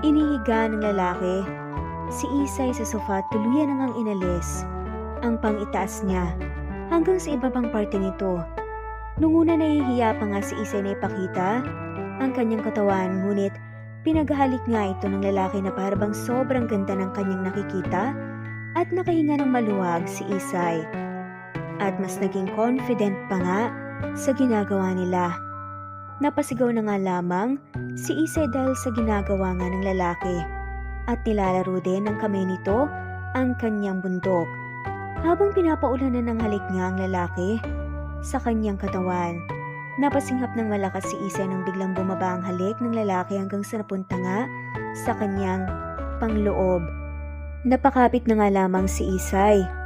Inihiga ng lalaki si Isay sa sofa at tuluyan na ngang inalis ang pangitaas niya hanggang sa ibabang parte nito. Nung una nahihiya pa nga si Isay na ipakita ang kanyang katawan, ngunit pinaghalik nga ito ng lalaki na parabang sobrang ganda ng kanyang nakikita at nakahinga ng maluwag si Isay. At mas naging confident pa nga sa ginagawa nila. Napasigaw na nga lamang si Isay dahil sa ginagawa nga ng lalaki at nilalaro din ng kamay nito ang kanyang bundok. Habang pinapaulanan ng halik nga ang lalaki sa kanyang katawan, napasinghap ng malakas si Isay nang biglang bumaba ang halik ng lalaki hanggang sa napunta nga sa kanyang pangloob. Napakapit na nga lamang si Isay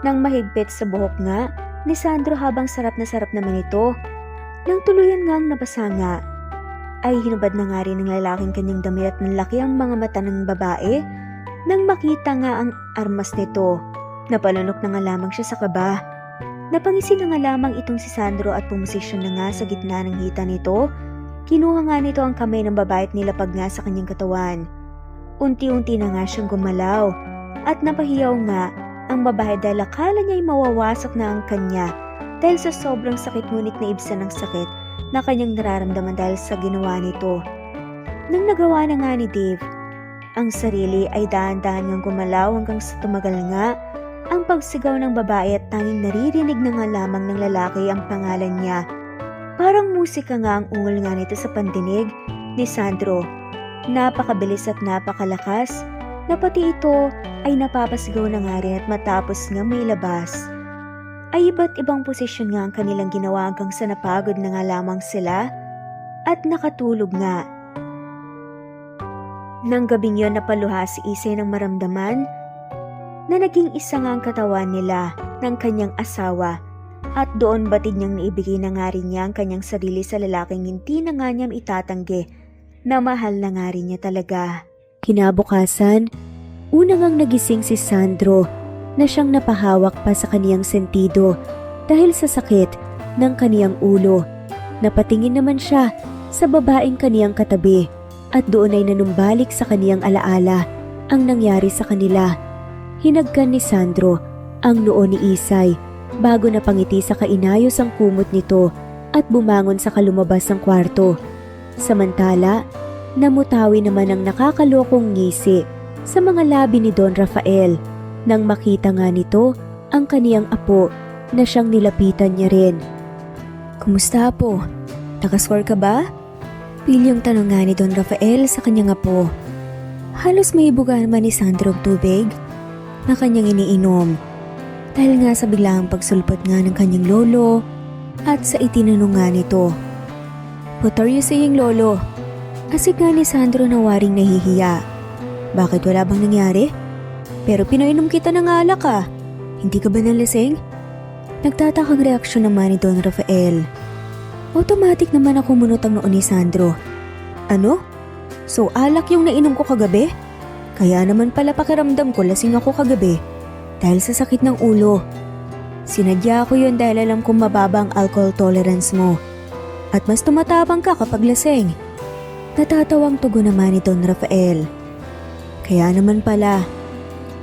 nang mahigpit sa buhok nga ni Sandro habang sarap naman ito. Nang tuluyan ngang nabasa nga, ay hinubad na nga rin ng lalaking kanyang damit at nanlaki ang mga mata ng babae nang makita nga ang armas nito. Napalunok na nga lamang siya sa kaba. Napangisi na nga lamang itong si Sandro at pumosisyon na nga sa gitna ng hita nito. Kinuha nga nito ang kamay ng babae at nilapag nga sa kanyang katawan. Unti-unti na nga siyang gumalaw at napahiyaw nga ang babae dahil akala niya ay mawawasak na ang kanya dahil sa sobrang sakit, ngunit naibsa ng sakit na kanyang nararamdaman dahil sa ginawa nito. Nang nagawa na nga ni Dave ang sarili ay dahan-dahan ngang gumalaw hanggang sa tumagal nga ang pagsigaw ng babae at tanging naririnig na nga lamang ng lalaki ang pangalan niya. Parang musika nga ang ungol nga nito sa pandinig ni Sandro. Napakabilis at napakalakas na pati ito ay napapasigaw na nga rin at matapos nga may labas ay iba't ibang posisyon nga ang kanilang ginawa hanggang sa napagod na nga lamang sila at nakatulog nga Nang gabing yon napaluha si Isay ng maramdaman na naging isa nga ang katawan nila ng kanyang asawa at doon batid niyang naibigay na nga rin niya ang kanyang sarili sa lalaking hindi na nga niya itatanggi na mahal na nga rin niya talaga. Kinabukasan, una ngang nagising si Sandro na siyang napahawak pa sa kaniyang sentido dahil sa sakit ng kaniyang ulo. Napatingin naman siya sa babaeng kaniyang katabi at doon ay nanumbalik sa kaniyang alaala ang nangyari sa kanila. Hinagkan ni Sandro ang noo ni Isay bago napangiti sa kainayos ang kumot nito at bumangon sa kalumabas ng kwarto. Samantala, namutawi naman ang nakakalokong ngisi sa mga labi ni Don Rafael nang makita nga nito ang kaniyang apo na siyang nilapitan niya rin. "Kumusta po? Nakascore ka ba?" Pilyong tanong nga ni Don Rafael sa kanyang apo. Halos may ibuga naman ni Sandro ang tubig na kanyang iniinom dahil nga sa biglaang pagsulpot nga ng kanyang lolo at sa itinanong nga nito. "What are you saying, lolo?" Asik nga ni Sandro na waring nahihiya. "Bakit, wala bang nangyari? Pero pinainom kita ng alak ah. Hindi ka ba nalasing?" Nagtatakang reaksyon naman ni Don Rafael. Automatic naman ako munot ang noo ni Sandro. "Ano? So alak yung nainom ko kagabi? Kaya naman pala pakiramdam ko lasing ako kagabi dahil sa sakit ng ulo. Sinadya ko yun dahil alam kong mababa ang alcohol tolerance mo. At mas tumatapang ka kapag lasing." Natatawang tugon naman ni Don Rafael. "Kaya naman pala."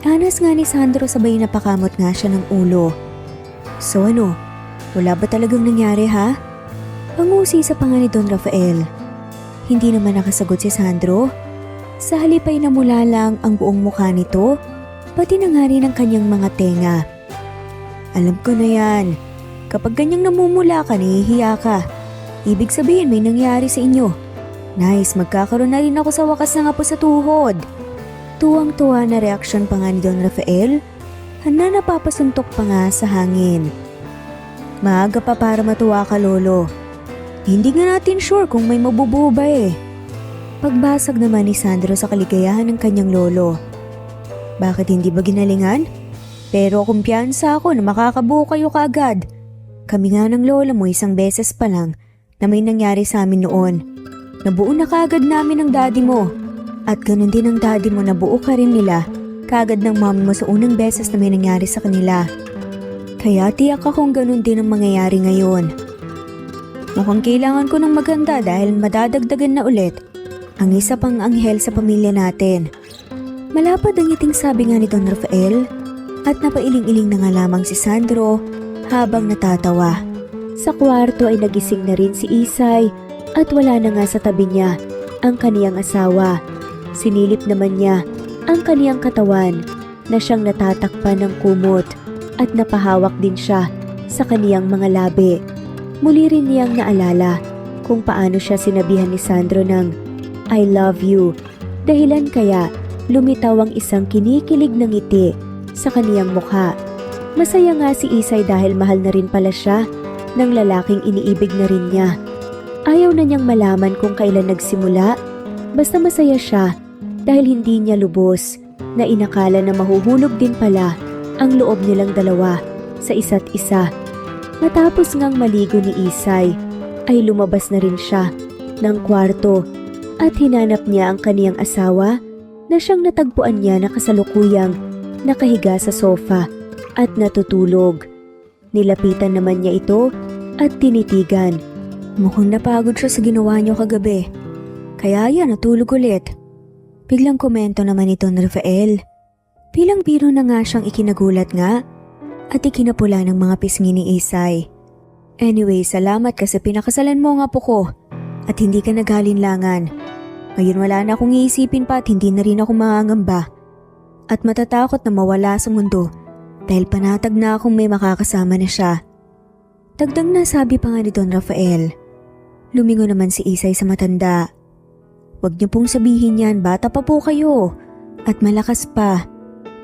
Anas nga ni Sandro sabay napakamot nga siya ng ulo. "So ano? Wala ba talagang nangyari ha?" Pangusisa pa nga ni Don Rafael. Hindi naman nakasagot si Sandro. Sa halip ay namula lang ang buong mukha nito, pati na nga rin ang kanyang mga tenga. "Alam ko na yan. Kapag ganyang namumula ka, nahihiya ka. Ibig sabihin may nangyari sa inyo. Nice, magkakaroon na rin ako sa wakas ng apo sa tuhod." Tuwang-tuwa na reaksyon pa nga ni Don Rafael, na napapasuntok pa nga sa hangin. "Maaga pa para matuwa ka, lolo. Hindi nga natin sure kung may mabubuo ba eh." Pagbasag naman ni Sandro sa kaligayahan ng kanyang lolo. "Bakit hindi ba ginalingan? Pero kumpiyansa ako na makakabuo kayo kaagad. Kami nga ng lola mo isang beses pa lang na may nangyari sa amin noon. Nabuo na kaagad namin ng daddy mo. At ganun din ang daddy mo, nabuo ka rin nila kaagad ng mami mo sa unang beses na may nangyari sa kanila. Kaya tiyak akong ganun din ang mangyayari ngayon. Mukhang kailangan ko ng maganda dahil madadagdagan na ulit ang isa pang anghel sa pamilya natin." Malapad ang ngiting sabi nga ni Don Rafael at napailing-iling na nga lamang si Sandro habang natatawa. Sa kwarto ay nagising na rin si Isay at wala na nga sa tabi niya ang kaniyang asawa. Sinilip naman niya ang kaniyang katawan na siyang natatakpan ng kumot at napahawak din siya sa kaniyang mga labi. Muli rin niyang naalala kung paano siya sinabihan ni Sandro ng "I love you", dahilan kaya lumitaw ang isang kinikilig na ngiti sa kaniyang mukha. Masaya nga si Isay dahil mahal na rin pala siya ng lalaking iniibig na rin niya. Ayaw na niyang malaman kung kailan nagsimula, basta masaya siya dahil hindi niya lubos na inakala na mahuhulog din pala ang loob nilang dalawa sa isa't isa. Matapos ngang maligo ni Isay, ay lumabas na rin siya ng kwarto at hinanap niya ang kaniyang asawa na siyang natagpuan niya na kasalukuyang nakahiga sa sofa at natutulog. Nilapitan naman niya ito at tinitigan. Mukhang napagod siya sa ginawa niyo kagabi. Kaya yan, natulog ulit. Biglang komento naman ni Don Rafael. Bilang biro na nga siyang ikinagulat nga at ikinapula ng mga pisngi ni Isay. Anyway, salamat kasi pinakasalan mo ang apo ko at hindi ka naghalinlangan. Ngayon wala na akong iisipin pa at hindi na rin ako mangangamba. At matatakot na mawala sa mundo dahil panatag na akong may makakasama na siya. Dagdag na sabi pa nga ni Don Rafael. Lumingo naman si Isay sa matanda. Huwag niyo pong sabihin yan, bata pa po kayo. At malakas pa.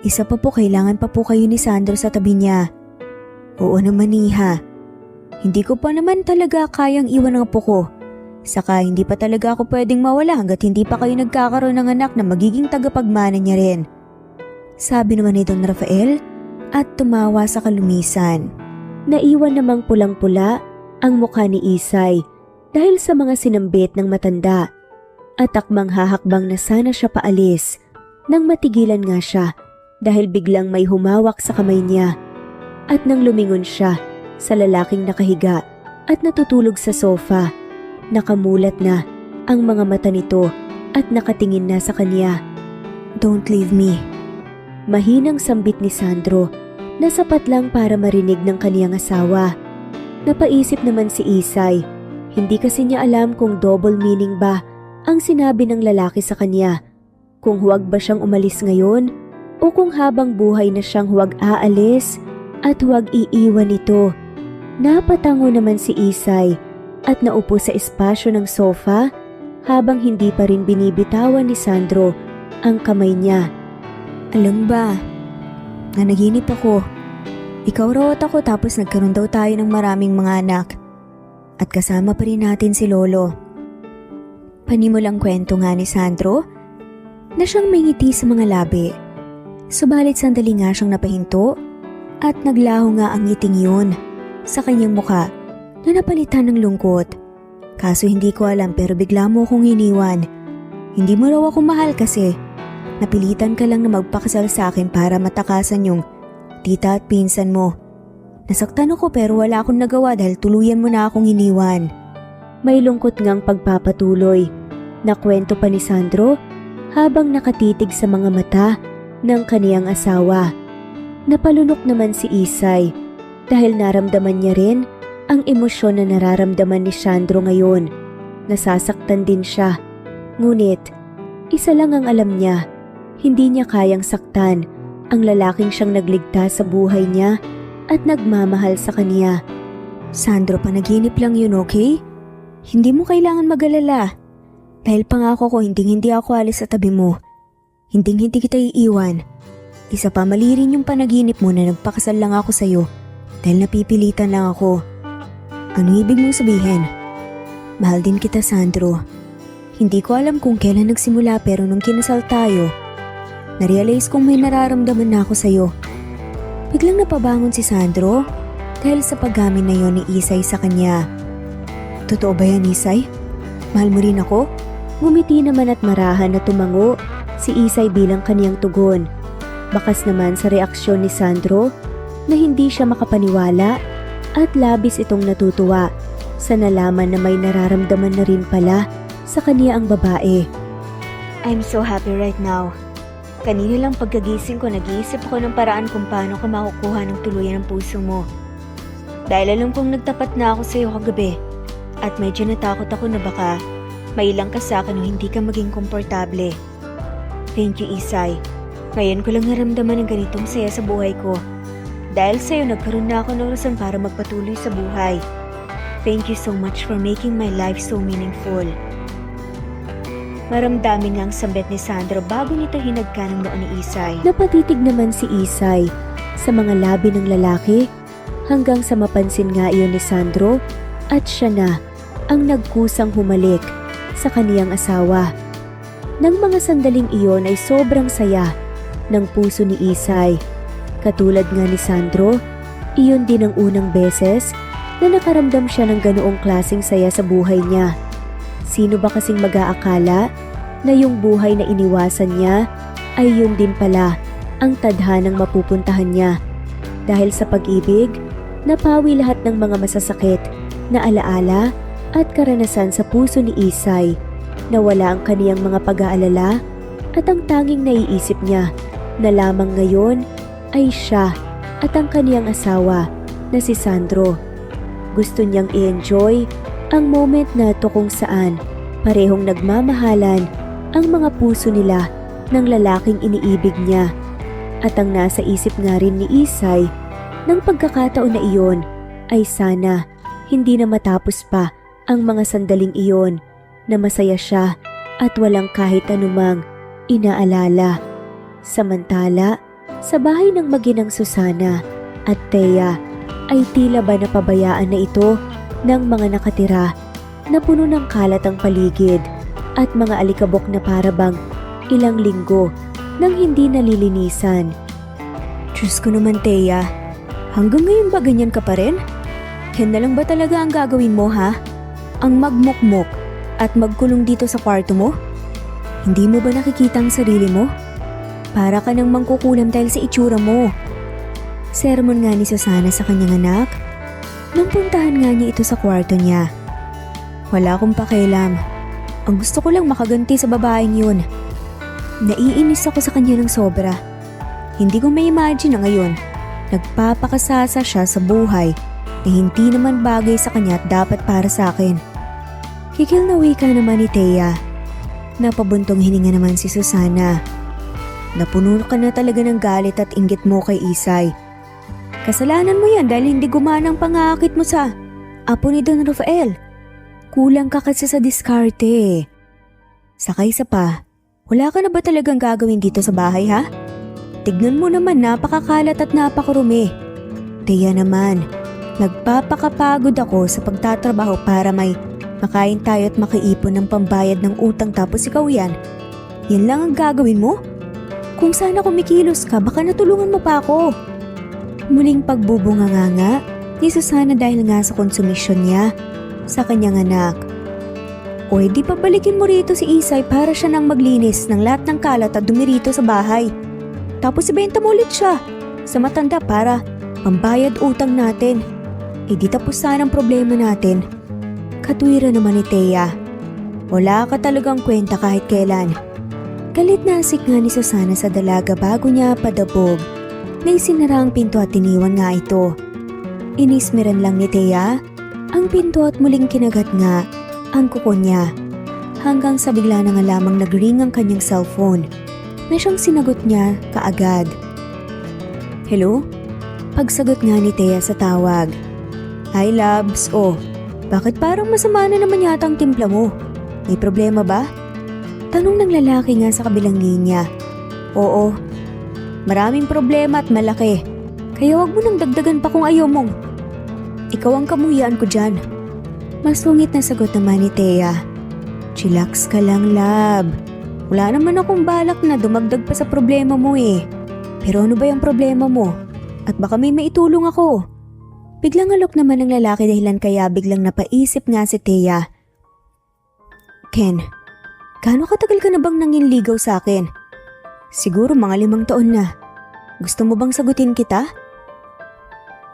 Isa pa po, kailangan pa po kayo ni Sandro sa tabi niya. Oo naman, Iha. Hindi ko pa naman talaga kayang iwan ang apo ko. Saka hindi pa talaga ako pwedeng mawala hanggat hindi pa kayo nagkakaroon ng anak na magiging tagapagmana niya rin. Sabi naman ni Don Rafael at tumawa sa kalumisan. Naiwan namang pulang-pula ang mukha ni Isay dahil sa mga sinambit ng matanda at akmang hahakbang na sana siya paalis nang matigilan nga siya dahil biglang may humawak sa kamay niya at nang lumingon siya sa lalaking nakahiga at natutulog sa sofa. Nakamulat na ang mga mata nito at nakatingin na sa kanya. "Don't leave me." Mahinang sambit ni Sandro na sapat lang para marinig ng kaniyang asawa. Napaisip naman si Isay. Hindi kasi niya alam kung double meaning ba ang sinabi ng lalaki sa kanya. Kung huwag ba siyang umalis ngayon o kung habang buhay na siyang huwag aalis at huwag iiwan ito. Napatango naman si Isay at naupo sa espasyo ng sofa habang hindi pa rin binibitawan ni Sandro ang kamay niya. "Alam ba, nanaginip ako. Ikaw raw at ako tapos nagkaroon daw tayo ng maraming mga anak. At kasama pa rin natin si Lolo." Panimulang kwento nga ni Sandro na siyang may ngiti sa mga labi. Subalit sandali nga siyang napahinto at naglaho nga ang ngiting yun sa kanyang mukha na napalitan ng lungkot. "Kaso hindi ko alam pero bigla mo akong iniwan. Hindi mo raw ako mahal kasi napilitan ka lang na magpakasal sa akin para matakasan yung tita at pinsan mo. Nasaktan ako pero wala akong nagawa dahil tuluyan mo na akong iniwan." May lungkot ngang pagpapatuloy na kwento pa ni Sandro habang nakatitig sa mga mata ng kaniyang asawa. Napalunok naman si Isay dahil naramdaman niya rin ang emosyon na nararamdaman ni Sandro ngayon. Nasasaktan din siya. Ngunit, isa lang ang alam niya, hindi niya kayang saktan ang lalaking siyang nagligtas sa buhay niya at nagmamahal sa kaniya. "Sandro, panaginip lang yun, okay? Hindi mo kailangan mag-alala. Dahil pangako ko hindi ako alis sa tabi mo. Hindi kita iiwan. Isa pa, mali rin yung panaginip mo na nagpakasal lang ako sa'yo dahil napipilitan lang ako." "Ano ibig mong sabihin?" "Mahal din kita, Sandro. Hindi ko alam kung kailan nagsimula pero nung kinasal tayo, narealize kong may nararamdaman na ako sa'yo." Biglang napabangon si Sandro dahil sa paggamin na yon ni Isay sa kanya. "Totoo ba yan, Isay? Mahal mo rin ako?" Ngumiti naman at marahan na tumango si Isay bilang kaniyang tugon. Bakas naman sa reaksyon ni Sandro na hindi siya makapaniwala at labis itong natutuwa sa nalaman na may nararamdaman na rin pala sa kaniya ang babae. "I'm so happy right now. Kanina lang pagkagising ko nag-iisip ako ng paraan kung paano ka makukuha ng tuluyan ng puso mo. Dahil alam kong nagtapat na ako sa iyo kagabi at medyo natakot ako na baka mailang ka sa akin o hindi ka maging komportable. Thank you, Isay. Ngayon ko lang naramdaman ng ganitong saya sa buhay ko. Dahil sa'yo nagkaroon na ako ng rason para magpatuloy sa buhay. Thank you so much for making my life so meaningful." Maramdamin nga ang sambit ni Sandro bago nito hinagka ng noo ni Isay. Napatitig naman si Isay sa mga labi ng lalaki hanggang sa mapansin nga iyon ni Sandro at siya na ang nagkusang humalik sa kaniyang asawa. Nang mga sandaling iyon ay sobrang saya ng puso ni Isay. Katulad nga ni Sandro, iyon din ang unang beses na nakaramdam siya ng ganoong klaseng saya sa buhay niya. Sino ba kasing mag-aakala na yung buhay na iniwasan niya ay yun din pala ang tadhanang mapupuntahan niya. Dahil sa pag-ibig, napawi lahat ng mga masasakit na alaala at karanasan sa puso ni Isay. Nawala ang kaniyang mga pag-aalala at ang tanging naiisip niya na lamang ngayon ay siya at ang kaniyang asawa na si Sandro. Gusto niyang i-enjoy ang moment na ito kung saan parehong nagmamahalan ang mga puso nila ng lalaking iniibig niya. At ang nasa isip nga rin ni Isay ng pagkakataon na iyon ay sana hindi na matapos pa ang mga sandaling iyon na masaya siya at walang kahit anumang inaalala. Samantala, sa bahay ng maginang Susana at Thea ay tila ba napabayaan na ito ng mga nakatira na puno ng kalat ang paligid at mga alikabok na parabang ilang linggo nang hindi nalilinisan. Diyos ko naman, Thea. Hanggang ngayon ba ganyan ka pa rin? Yan na lang ba talaga ang gagawin mo, ha? Ang magmukmok at magkulong dito sa kwarto mo? Hindi mo ba nakikita ang sarili mo? Para ka nang mangkukulam dahil sa itsura mo. Sermon nga ni Susana sa kanyang anak nang puntahan nga niya ito sa kwarto niya. Wala akong pakialam. Ang gusto ko lang makaganti sa babaeng yun. Naiinis ako sa kanya ng sobra. Hindi ko may imagine na ngayon nagpapakasasa siya sa buhay na hindi naman bagay sa kanya at dapat para sa akin. Kikil na wika naman ni Thea. Napabuntong hininga naman si Susana. Napuno ka na talaga ng galit at inggit mo kay Isay. Kasalanan mo yan dahil hindi gumana ang pangakit mo sa apo ni Don Rafael. Kulang ka kasi sa diskarte. Saka isa pa, wala ka na ba talagang gagawin dito sa bahay, ha? Tignan mo naman, napakakalat at napakarumi. Thea naman, nagpapakapagod ako sa pagtatrabaho para may makain tayo at makaipon ng pambayad ng utang tapos ikaw yan. Yan lang ang gagawin mo? Kung sana kumikilos ka, baka natulungan mo pa ako. Muling pagbubunganga ni Susana dahil nga sa konsumisyon niya sa kanyang anak. O di pabalikin mo rito si Isay para siya nang maglinis ng lahat ng kalat at dumi rito sa bahay. Tapos ibenta mo ulit siya sa matanda para pambayad utang natin. E di tapos sana ang problema natin. Katwiran naman ni Thea. Wala ka talagang kwenta kahit kailan. Galit na asik nga ni Susana sa dalaga bago niya padabog na isinara ang pinto at iniwan nga ito. Inismeran lang ni Thea ang pinto at muling kinagat nga ang kuko niya hanggang sa bigla na nga lamang nag-ring ang kanyang cellphone na siyang sinagot niya kaagad. Hello? Pagsagot nga ni Thea sa tawag. Hi loves, bakit parang masama na naman yata ang timpla mo? May problema ba? Tanong ng lalaki nga sa kabilang linya. Oo. Maraming problema at malaki. Kaya wag mo nang dagdagan pa kung ayaw mong. Ikaw ang kamuyaan ko dyan. Masungit na sagot naman ni Thea. Chillax ka lang, love. Wala naman akong balak na dumagdag pa sa problema mo eh. Pero ano ba yung problema mo? At baka may maitulong ako. Biglang alok naman ng lalaki dahilan kaya biglang napaisip nga si Thea. Ken, gaano katagal ka na bang nanginligaw sa akin? Siguro mga 5 taon na. Gusto mo bang sagutin kita?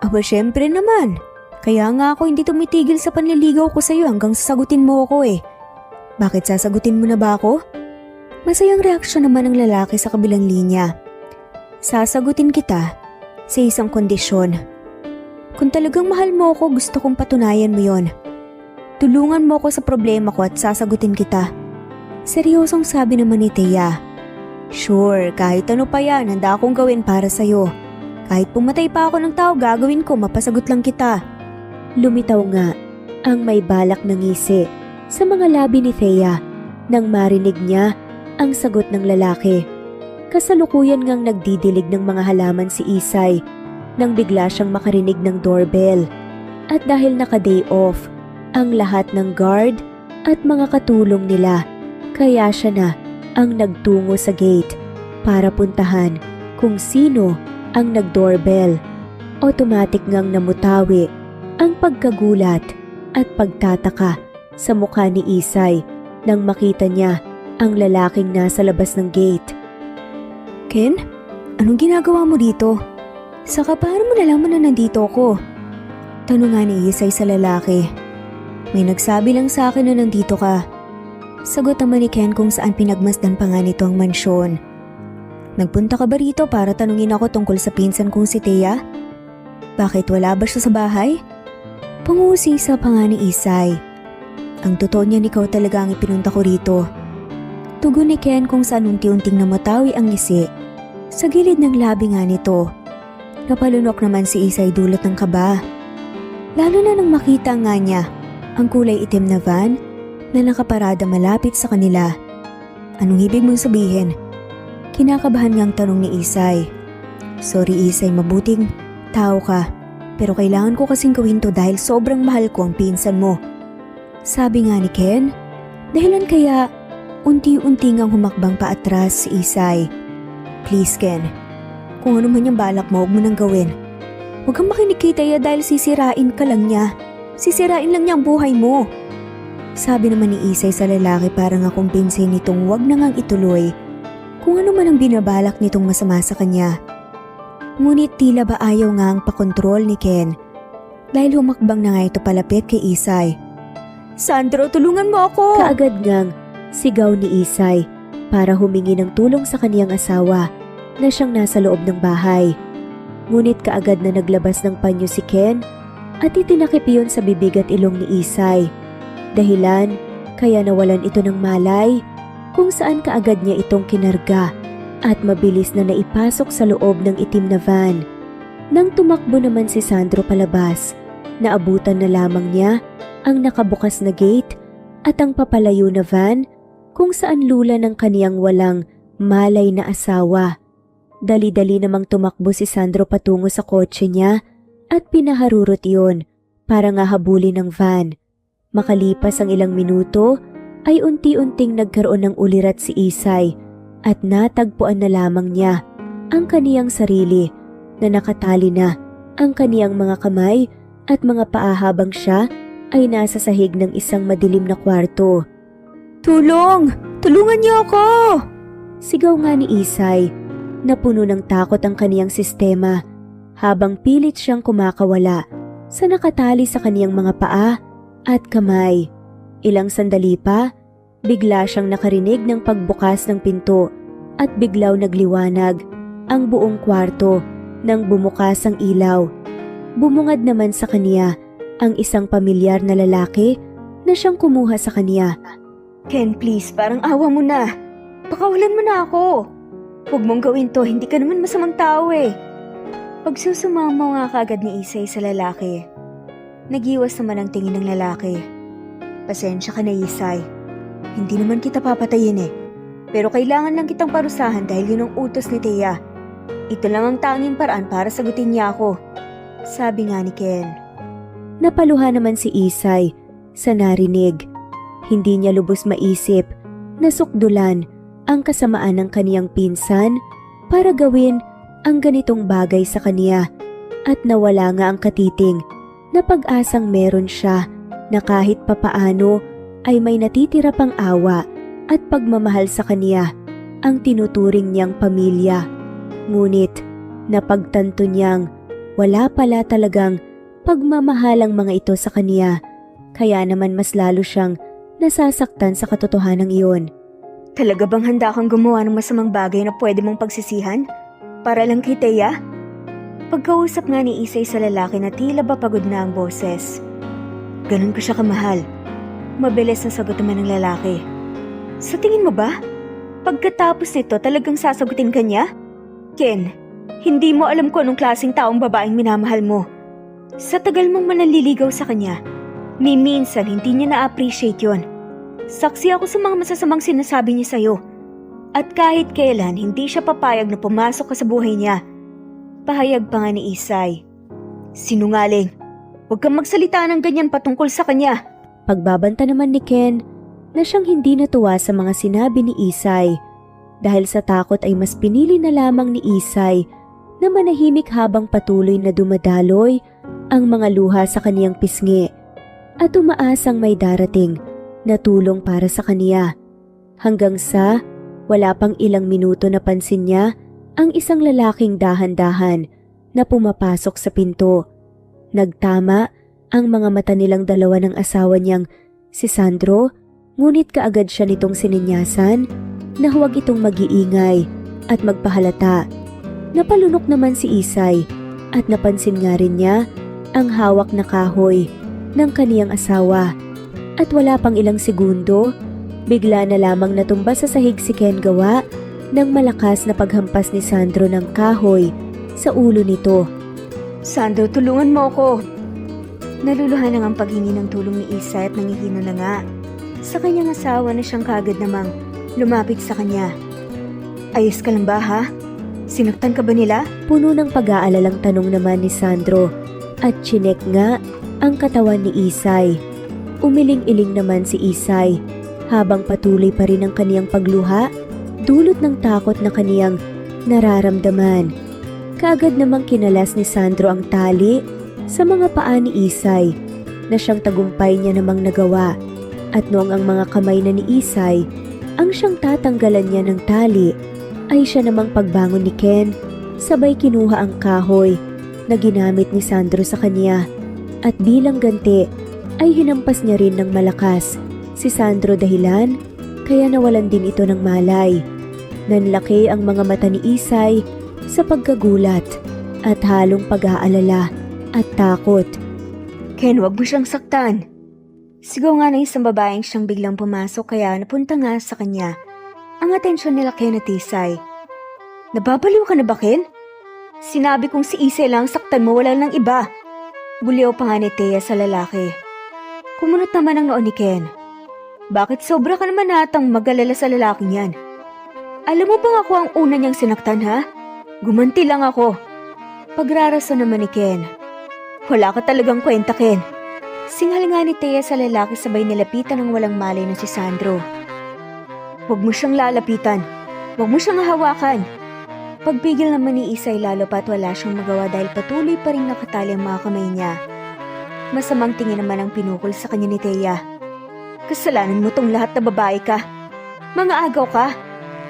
Aba syempre naman. Kaya nga ako hindi tumitigil sa panliligaw ko sa'yo hanggang sasagutin mo ako eh. Bakit sasagutin mo na ba ako? Masayang reaksyon naman ng lalaki sa kabilang linya. Sasagutin kita sa isang kondisyon. Kung talagang mahal mo ako, gusto kong patunayan mo yon. Tulungan mo ako sa problema ko at sasagutin kita. Seryosong sabi naman ni Thea. Sure, kahit ano pa yan, handa akong gawin para sa'yo. Kahit pumatay pa ako ng tao, gagawin ko, mapasagot lang kita. Lumitaw nga ang may balak na ngisi sa mga labi ni Thea nang marinig niya ang sagot ng lalaki. Kasalukuyan ngang nagdidilig ng mga halaman si Isay nang bigla siyang makarinig ng doorbell. At dahil naka-day off ang lahat ng guard at mga katulong nila, kaya siya na ang nagtungo sa gate para puntahan kung sino ang nag-doorbell. Automatic ngang namutawi ang pagkagulat at pagtataka sa mukha ni Isay nang makita niya ang lalaking nasa labas ng gate. Ken, anong ginagawa mo dito? Saka paano mo nalaman na nandito ako? Tanong nga ni Isay sa lalaki. May nagsabi lang sa akin na nandito ka. Sagot naman ni Ken kung saan pinagmasdan pa nga nito ang mansyon. Nagpunta ka ba rito para tanungin ako tungkol sa pinsan kong si Thea? Bakit wala ba siya sa bahay? Pangusisa pa nga ni Isay. Ang totoo niyan, ikaw talaga ang ipinunta ko rito. Tugon ni Ken kung saan unti-unting namatawi ang ngisi sa gilid ng labi nga nito. Napalunok naman si Isay dulot ng kaba. Lalo na nang makita nga niya ang kulay itim na van na nakaparada malapit sa kanila. Anong ibig mong sabihin? Kinakabahan ngang tanong ni Isay. Sorry Isay, mabuting tao ka. Pero kailangan ko kasing gawin to dahil sobrang mahal ko ang pinsan mo. Sabi nga ni Ken. Dahilan kaya unti-unti ngang humakbang paatras si Isay. Please Ken, kung ano man yung balak mo, huwag mo nang gawin. Huwag kang makinig kay Taya dahil sisirain ka lang niya. Sisirain lang niya ang buhay mo. Sabi naman ni Isay sa lalaki para nga kumbinsin nitong huwag na ngang ituloy kung ano man ang binabalak nitong masama sa kanya. Ngunit tila ba ayaw nga ang pakontrol ni Ken dahil humakbang na nga ito palapit kay Isay. Sandro, tulungan mo ako! Kaagad ngang sigaw ni Isay para humingi ng tulong sa kaniyang asawa na siyang nasa loob ng bahay. Ngunit kaagad na naglabas ng panyo si Ken at itinakip iyon sa bibig at ilong ni Isay. Dahilan kaya nawalan ito ng malay kung saan kaagad niya itong kinarga at mabilis na naipasok sa loob ng itim na van. Nang tumakbo naman si Sandro palabas, naabutan na lamang niya ang nakabukas na gate at ang papalayo na van kung saan lula ng kaniyang walang malay na asawa. Dali-dali namang tumakbo si Sandro patungo sa kotse niya at pinaharurot iyon para nga habulin ng van. Makalipas ang ilang minuto ay unti-unting nagkaroon ng ulirat si Isay at natagpuan na lamang niya ang kaniyang sarili na nakatali na ang kaniyang mga kamay at mga paa habang siya ay nasa sahig ng isang madilim na kwarto. Tulong! Tulungan niyo ako! Sigaw nga ni Isay na puno ng takot ang kaniyang sistema habang pilit siyang kumakawala sa nakatali sa kaniyang mga paa at kamay. Ilang sandali pa, bigla siyang nakarinig ng pagbukas ng pinto at biglaw nagliwanag ang buong kwarto nang bumukas ang ilaw. Bumungad naman sa kaniya ang isang pamilyar na lalaki na siyang kumuha sa kaniya. Ken, please, parang awa mo na. Pakawalan mo na ako. Huwag mong gawin to, hindi ka naman masamang tao eh. Pagsusumamo nga kaagad ni Isay sa lalaki. Nagiwas naman ang tingin ng lalaki. Pasensya ka na, Isay. Hindi naman kita papatayin eh. Pero kailangan lang kitang parusahan dahil yun ang utos ni Thea. Ito lang ang tanging paraan para sagutin niya ako. Sabi nga ni Ken. Napaluha naman si Isay sa narinig. Hindi niya lubos maisip na sukdulan ang kasamaan ng kaniyang pinsan para gawin ang ganitong bagay sa kaniya at nawala nga ang katiting na pag-asang meron siya na kahit papaano ay may natitira pang awa at pagmamahal sa kaniya ang tinuturing niyang pamilya. Ngunit napagtanto niyang wala pala talagang pagmamahal ang mga ito sa kaniya, kaya naman mas lalo siyang nasasaktan sa katotohanan iyon. Talaga bang handa kang gumawa ng masamang bagay na pwede mong pagsisihan? Para lang kay Thea? Pagkausap nga ni Isay sa lalaki na tila ba pagod na ang boses. Ganun ko siya kamahal. Mabilis na sagot naman ng lalaki. Sa tingin mo ba? Pagkatapos nito talagang sasagutin ka niya? Ken, hindi mo alam kung anong klaseng taong babaeng minamahal mo. Sa tagal mong manaliligaw sa kanya, ni minsan hindi niya na-appreciate yon. Saksi ako sa mga masasamang sinasabi niya sa'yo. At kahit kailan hindi siya papayag na pumasok ka sa buhay niya. Pahayag pa nga ni Isay. Sinungaling. Huwag kang magsalita ng ganyan patungkol sa kanya. Pagbabanta naman ni Ken na siyang hindi natuwa sa mga sinabi ni Isay. Dahil sa takot ay mas pinili na lamang ni Isay na manahimik habang patuloy na dumadaloy ang mga luha sa kaniyang pisngi at umaasang may darating na tulong para sa kaniya. Hanggang sa wala pang ilang minuto napansin niya ang isang lalaking dahan-dahan na pumapasok sa pinto. Nagtama ang mga mata nilang dalawa ng asawa niyang si Sandro, ngunit kaagad siya nitong sininyasan na huwag itong mag-iingay at magpahalata. Napalunok naman si Isay at napansin nga rin niya ang hawak na kahoy ng kaniyang asawa. At wala pang ilang segundo, bigla na lamang natumba sa sahig si Ken gawa ng malakas na paghampas ni Sandro ng kahoy sa ulo nito. Sandro, tulungan mo ako! Naluluhan na ang paghingi ng tulong ni Isay at nangihina na nga sa kanyang asawa na siyang kagad namang lumapit sa kanya. Ayos ka lang ba ha? Sinaktan ka ba nila? Puno ng pag-aalalang tanong naman ni Sandro at chinek nga ang katawan ni Isay. Umiling-iling naman si Isay habang patuloy pa rin ang kaniyang pagluha, dulot ng takot na kaniyang nararamdaman. Kaagad namang kinalas ni Sandro ang tali sa mga paa ni Isay na siyang tagumpay niya namang nagawa. At noong ang mga kamay na ni Isay ang siyang tatanggalan niya ng tali, ay siya namang pagbangon ni Ken, sabay kinuha ang kahoy na ginamit ni Sandro sa kanya. At bilang ganti ay hinampas niya rin ng malakas si Sandro dahilan kaya nawalan din ito ng malay. Nanlaki ang mga mata ni Isay sa pagkagulat at halong pag-aalala at takot. Ken, wag mo siyang saktan. Sigaw nga ng isang babaeng siyang biglang pumasok kaya napunta nga sa kanya ang atensyon nila Ken at Isay. Nababaliw ka na ba, Ken? Sinabi kong si Isay lang saktan mo, wala nang iba. Buliw pa nga ni Thea sa lalaki. Kumunot naman ang noon ni Ken. Bakit sobra ka naman natang mag-alala sa lalaking yan? Alam mo bang ako ang una niyang sinaktan, ha? Gumanti lang ako. Pagrarason naman ni Ken. Wala ka talagang kwenta, Ken. Singhal nga ni Thea sa lalaki sabay nilapitan ng walang malay na si Sandro. Huwag mo siyang lalapitan. Huwag mo siyang hawakan. Pagpigil naman ni Isay lalo pa't wala siyang magawa dahil patuloy pa rin nakatali ang mga kamay niya. Masamang tingin naman ang pinukol sa kanya ni Thea. Kasalanan mo tong lahat na babae ka. Mga agaw ka.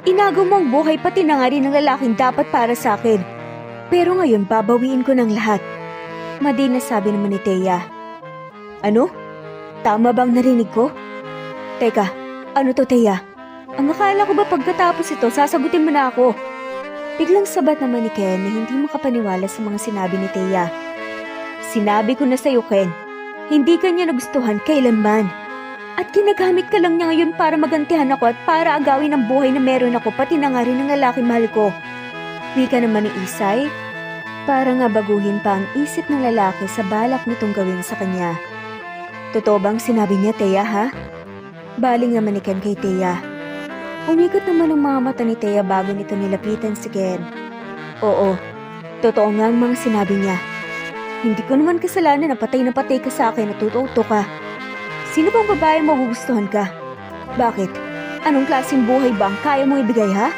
Inagaw mo ang buhay pati na nga rin ng lalaking dapat para sa akin. Pero ngayon babawiin ko ng lahat. Madi na sabi naman ni Thea. Ano? Tama bang narinig ko? Teka, ano to Thea? Ang akala ko ba pagkatapos ito sasagutin mo na ako? Biglang sabat naman ni Ken na hindi makapaniwala sa mga sinabi ni Thea. Sinabi ko na sa'yo, Ken, hindi ka niya nagustuhan kailanman. At ginagamit ka lang niya ngayon para magantihan ako at para agawin ang buhay na meron ako pati na nga rin ng lalaki mahal ko. Wika naman ni Isay, para nga baguhin pa ang isip ng lalaki sa balak nitong gawin sa kanya. Totoo bang sinabi niya, Thea, ha? Baling naman ni Ken kay Thea. Umikot naman ang mga mata ni Thea bago nito nilapitan si Ken. Oo, totoo nga ang mga sinabi niya. Hindi ko naman kasalanan na patay ka sa akin at tututo ka. Sino bang babae magugustuhan ka? Bakit? Anong klaseng buhay ba ang kaya mo ibigay, ha?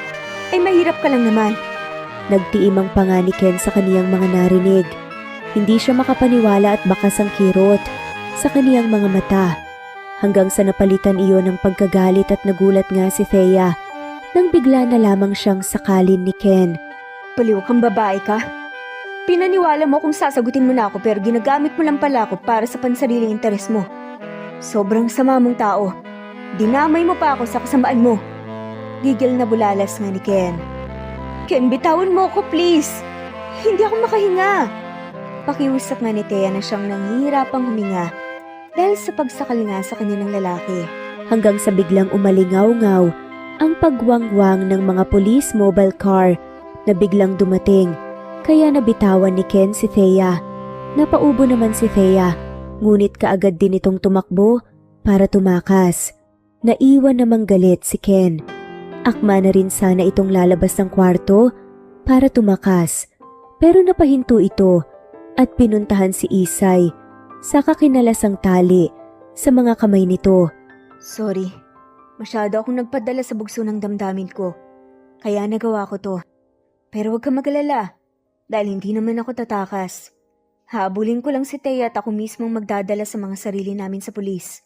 Ay mahirap ka lang naman. Nagtiim ang panga ni Ken sa kaniyang mga narinig. Hindi siya makapaniwala at bakas ang kirot sa kaniyang mga mata. Hanggang sa napalitan iyon ng pagkagalit at nagulat nga si Thea nang bigla na lamang siyang sakalin ni Ken. Baliw kang babae ka? Pinaniwala mo kung sasagutin mo na ako pero ginagamit mo lang pala ako para sa pansariling interes mo. Sobrang sama mong tao. Dinamay mo pa ako sa kasamaan mo. Gigil na bulalas nga ni Ken. Ken, bitawan mo ako please. Hindi ako makahinga. Pakiusap nga ni Thea na siyang nanghihirapang huminga dahil sa pagsakal nga sa kanya ng lalaki. Hanggang sa biglang umalingaw-ngaw ang pagwangwang ng mga police mobile car na biglang dumating. Kaya nabitawan ni Ken si Thea. Napaubo naman si Thea, ngunit kaagad din itong tumakbo para tumakas. Naiwan namang galit si Ken. Akma na rin sana itong lalabas ng kwarto para tumakas. Pero napahinto ito at pinuntahan si Isay. Saka kinalas ang tali sa mga kamay nito. Sorry, masyado akong nagpadala sa bugso ng damdamin ko. Kaya nagawa ko to. Pero huwag ka mag-alala dahil hindi naman ako tatakas. Habulin ko lang si Thea at ako mismong magdadala sa mga sarili namin sa pulis.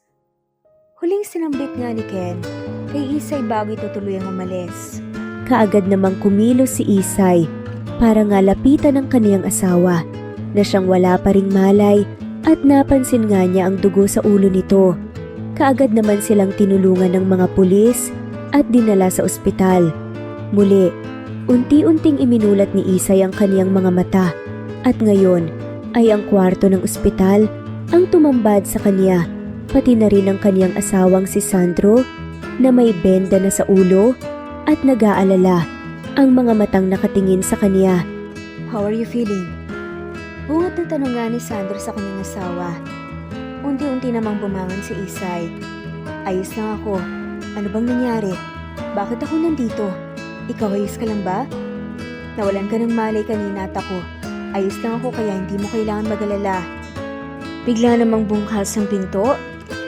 Huling sinambit nga ni Ken kay Isay bago ito tuluyang umalis. Kaagad namang kumilos si Isay para nga lapitan ng kaniyang asawa na siyang wala pa ring malay at napansin nga niya ang dugo sa ulo nito. Kaagad naman silang tinulungan ng mga pulis at dinala sa ospital. Muli, unti-unting iminulat ni Isay ang kaniyang mga mata at ngayon ay ang kwarto ng ospital ang tumambad sa kanya, pati na rin ang kaniyang asawang si Sandro na may benda na sa ulo at nag-aalala, ang mga matang nakatingin sa kanya. How are you feeling? Bungat ng tanong nga ni Sandro sa kanyang asawa. Unti-unti namang bumangon si Isay. Ayos lang ako. Ano bang nangyari? Bakit ako nandito? Ikaw ayos ka lang ba? Nawalan ka ng malay kanina at ako. Ayos lang ako kaya hindi mo kailangan mag-alala. Bigla namang bungkas ang pinto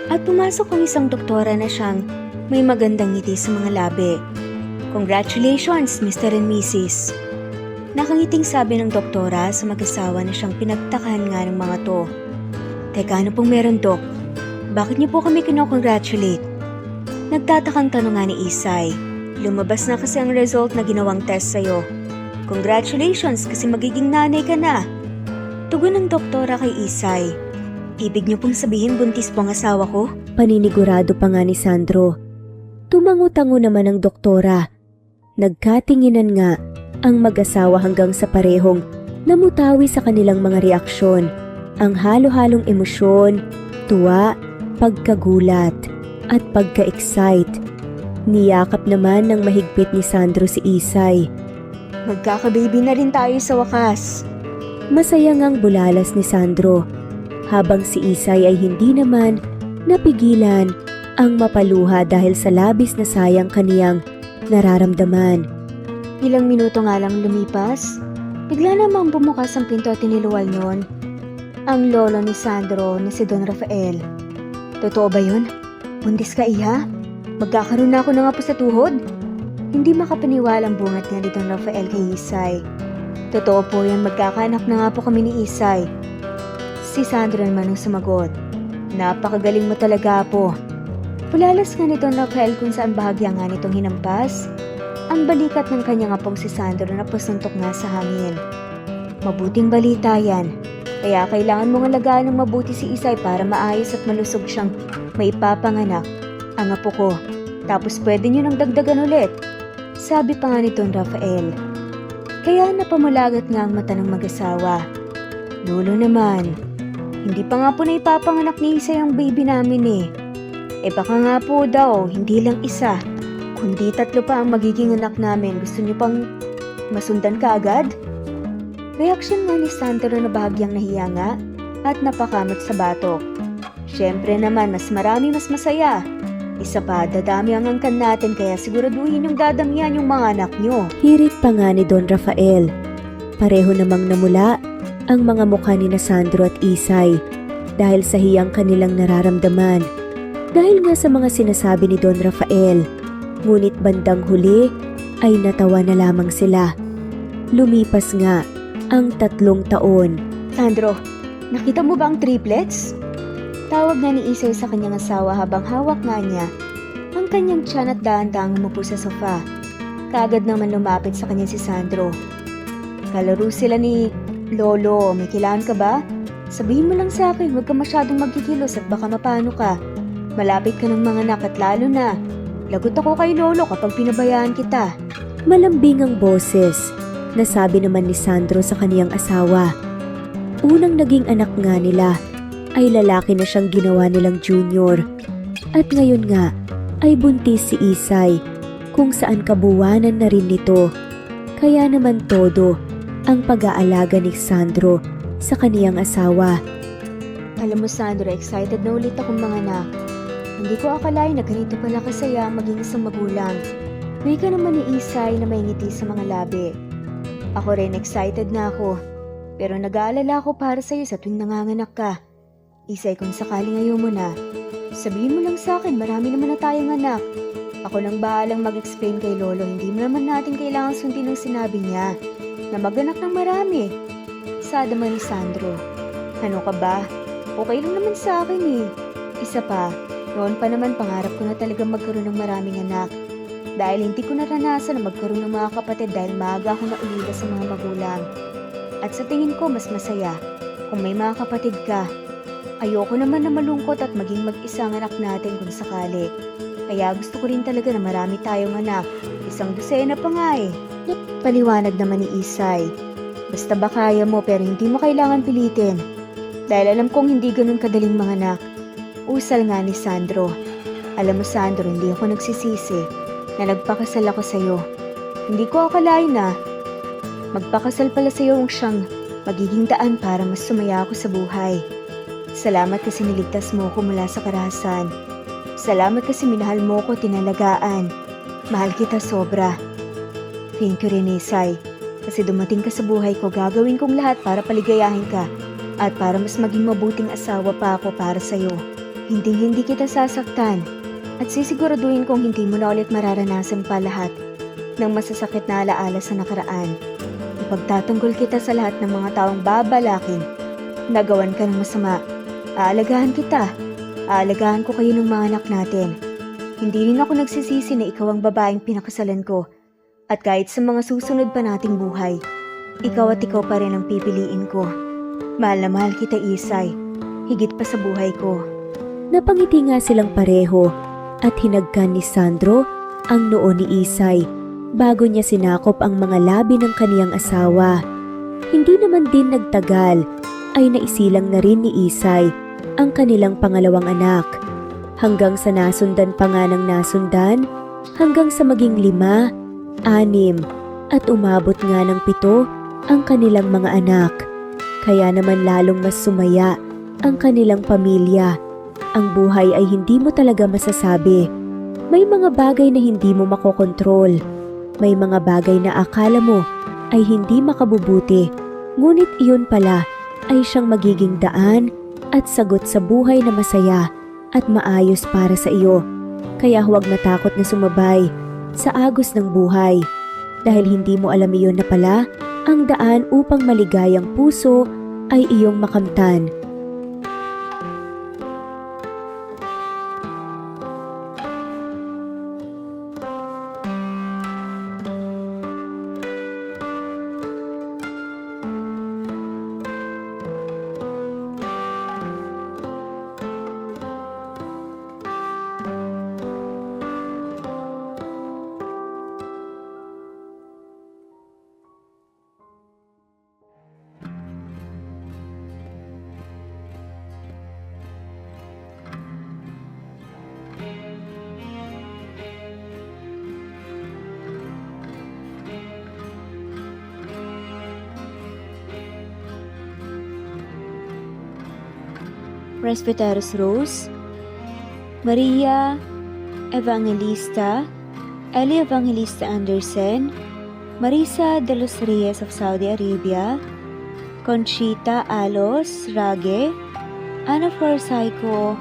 At pumasok ang isang doktora na siyang may magandang ngiti sa mga labi. Congratulations, Mr. and Mrs. Nakangiting sabi ng doktora sa mag-asawa na siyang pinagtakahan nga ng mga to. Teka, ano pong meron, Dok? Bakit niyo po kami kinocongratulate? Nagtatakang tanong nga ni Isay. Lumabas na kasi ang result na ginawang test sa'yo. Congratulations kasi magiging nanay ka na. Tugon ng doktora kay Isay. Ibig niyo pong sabihin buntis po ang asawa ko? Paninigurado pa nga ni Sandro. Tumango-tango naman ang doktora. Nagkatinginan nga ang mag-asawa hanggang sa parehong namutawi sa kanilang mga reaksyon. Ang halo-halong emosyon, tuwa, pagkagulat, at pagka-excite. Niyakap naman ng mahigpit ni Sandro si Isay. Magkakababy na rin tayo sa wakas. Masaya ngang bulalas ni Sandro, habang si Isay ay hindi naman napigilan ang mapaluha dahil sa labis na sayang kaniyang nararamdaman. Ilang minuto nga lang lumipas, bigla namang bumukas ang pinto at tiniluwal nun ang lolo ni Sandro na si Don Rafael. Totoo ba yun? Buntis ka, Iha? Magkakaroon na ako ng apo sa tuhod? Hindi makapaniwalang bungat nga ni Don Rafael kay Isay. Totoo po yan, magkakaanak na nga po kami ni Isay. Si Sandro naman ang sumagot. Napakagaling mo talaga po. Pulalas nga ni Don Rafael kung saan bahagya nga nitong hinampas ang balikat ng kanyang apong si Sandro na pasuntok nga sa hangin. Mabuting balita yan. Kaya kailangan mong alagaan ng mabuti si Isay para maayos at malusog siyang maipapanganak ang apo ko. Tapos pwede niyo nang dagdagan ulit. Sabi pa nga ni Don Rafael. Kaya napamulagat nga ang mata ng mag-asawa. Lolo naman, hindi pa nga po na ipapanganak ni Isay ang baby namin eh. Baka nga po daw, hindi lang isa, kundi 3 pa ang magiging anak namin. Gusto niyo pang masundan ka agad? Reaksyon nga ni Sandro na bahagyang nahiya nga at napakamot sa batok. Siyempre naman, mas marami mas masaya. Isa pa, dadami ang angkan natin kaya siguraduhin yung dadamihan yung mga anak nyo. Hirit pa nga ni Don Rafael. Pareho namang namula ang mga mukha ni na Sandro at Isay dahil sa hiyang kanilang nararamdaman. Dahil nga sa mga sinasabi ni Don Rafael, ngunit bandang huli ay natawa na lamang sila. Lumipas nga ang 3 taon. Sandro, nakita mo ba ang triplets? Tawag nga ni Isay sa kanyang asawa habang hawak nga niya ang kanyang tiyan at dahan-dahang umupo sa sofa. Kaagad naman lumapit sa kanya si Sandro. Kalaro sila ni Lolo, may kailangan ka ba? Sabihin mo lang sa akin, huwag ka masyadong magkikilos at baka mapano ka. Malapit ka ng mga anak at lalo na, lagot ako kay Lolo kapag pinabayaan kita. Malambing ang boses, nasabi naman ni Sandro sa kaniyang asawa. Unang naging anak nga nila ay lalaki na siyang ginawa nilang junior. At ngayon nga ay buntis si Isay kung saan kabuwanan na rin nito. Kaya naman todo ang pag-aalaga ni Sandro sa kaniyang asawa. Alam mo Sandro, excited na ulit akong manganak. Hindi ko akalain na ganito pala kasaya maging isang magulang. May ka naman ni Isay na may ngiti sa mga labi. Ako rin excited na ako. Pero nag-aalala ako para sa'yo sa tuwing nanganganak ka. Isay, kung sakaling ayaw mo na, sabihin mo lang sa akin, marami naman na tayong anak. Ako nang bahalang mag-explain kay Lolo, hindi mo naman natin kailangan sundin ang sinabi niya, na maganak ng marami. Sada man ni Sandro. Ano ka ba? Okay lang naman sa akin eh. Isa pa, noon pa naman pangarap ko na talagang magkaroon ng maraming anak. Dahil hindi ko naranasan na magkaroon ng mga kapatid dahil maaga ako naulila sa mga magulang. At sa tingin ko mas masaya kung may mga kapatid ka. Ayoko naman na malungkot at maging mag-isa ang anak natin kung sakali. Kaya gusto ko rin talaga na marami tayong anak. 1 dosena pa nga eh. Paliwanag naman ni Isay. Basta ba kaya mo pero hindi mo kailangan pilitin. Dahil alam kong hindi ganun kadaling manganak. Usal nga ni Sandro. Alam mo Sandro, hindi ako nagsisisi na nagpakasal ako sa'yo. Hindi ko akalain na magpakasal pala sa'yo ang siyang magiging daan para mas sumaya ako sa buhay. Salamat kasi niligtas mo ko mula sa karahasan. Salamat kasi minahal mo ko tinalagaan. Mahal kita sobra. Thank you rin, Isay. Kasi dumating ka sa buhay ko, gagawin kong lahat para paligayahin ka at para mas maging mabuting asawa pa ako para sa'yo. Hindi kita sasaktan at sisiguraduhin kong hindi mo na ulit mararanasan pa lahat ng masasakit na alaala sa nakaraan. Ipagtatanggol kita sa lahat ng mga taong babalakin. Nagawan ka ng masama. Aalagaan kita. Aalagaan ko kayo ng mga anak natin. Hindi rin ako nagsisisi na ikaw ang babaeng pinakasalan ko. At kahit sa mga susunod pa nating buhay, ikaw at ikaw pa rin ang pipiliin ko. Mahal na mahal kita, Isay. Higit pa sa buhay ko. Napangiti nga silang pareho at hinagkan ni Sandro ang noo ni Isay bago niya sinakop ang mga labi ng kaniyang asawa. Hindi naman din nagtagal ay naisilang na rin ni Isay ang kanilang pangalawang anak. Hanggang sa nasundan pa nga ng nasundan, hanggang sa maging 5, 6 at umabot nga ng 7 ang kanilang mga anak. Kaya naman lalong mas sumaya ang kanilang pamilya. Ang buhay ay hindi mo talaga masasabi. May mga bagay na hindi mo makokontrol. May mga bagay na akala mo ay hindi makabubuti. Ngunit iyon pala ay siyang magiging daan at sagot sa buhay na masaya at maayos para sa iyo. Kaya huwag matakot na sumabay sa agos ng buhay. Dahil hindi mo alam iyon na pala, ang daan upang maligayang puso ay iyong makamtan. Presbyteros Rose, Maria Evangelista, Eli Evangelista Anderson, Marisa de los Reyes of Saudi Arabia, Conchita Alos Rage, Ana Flor Saico,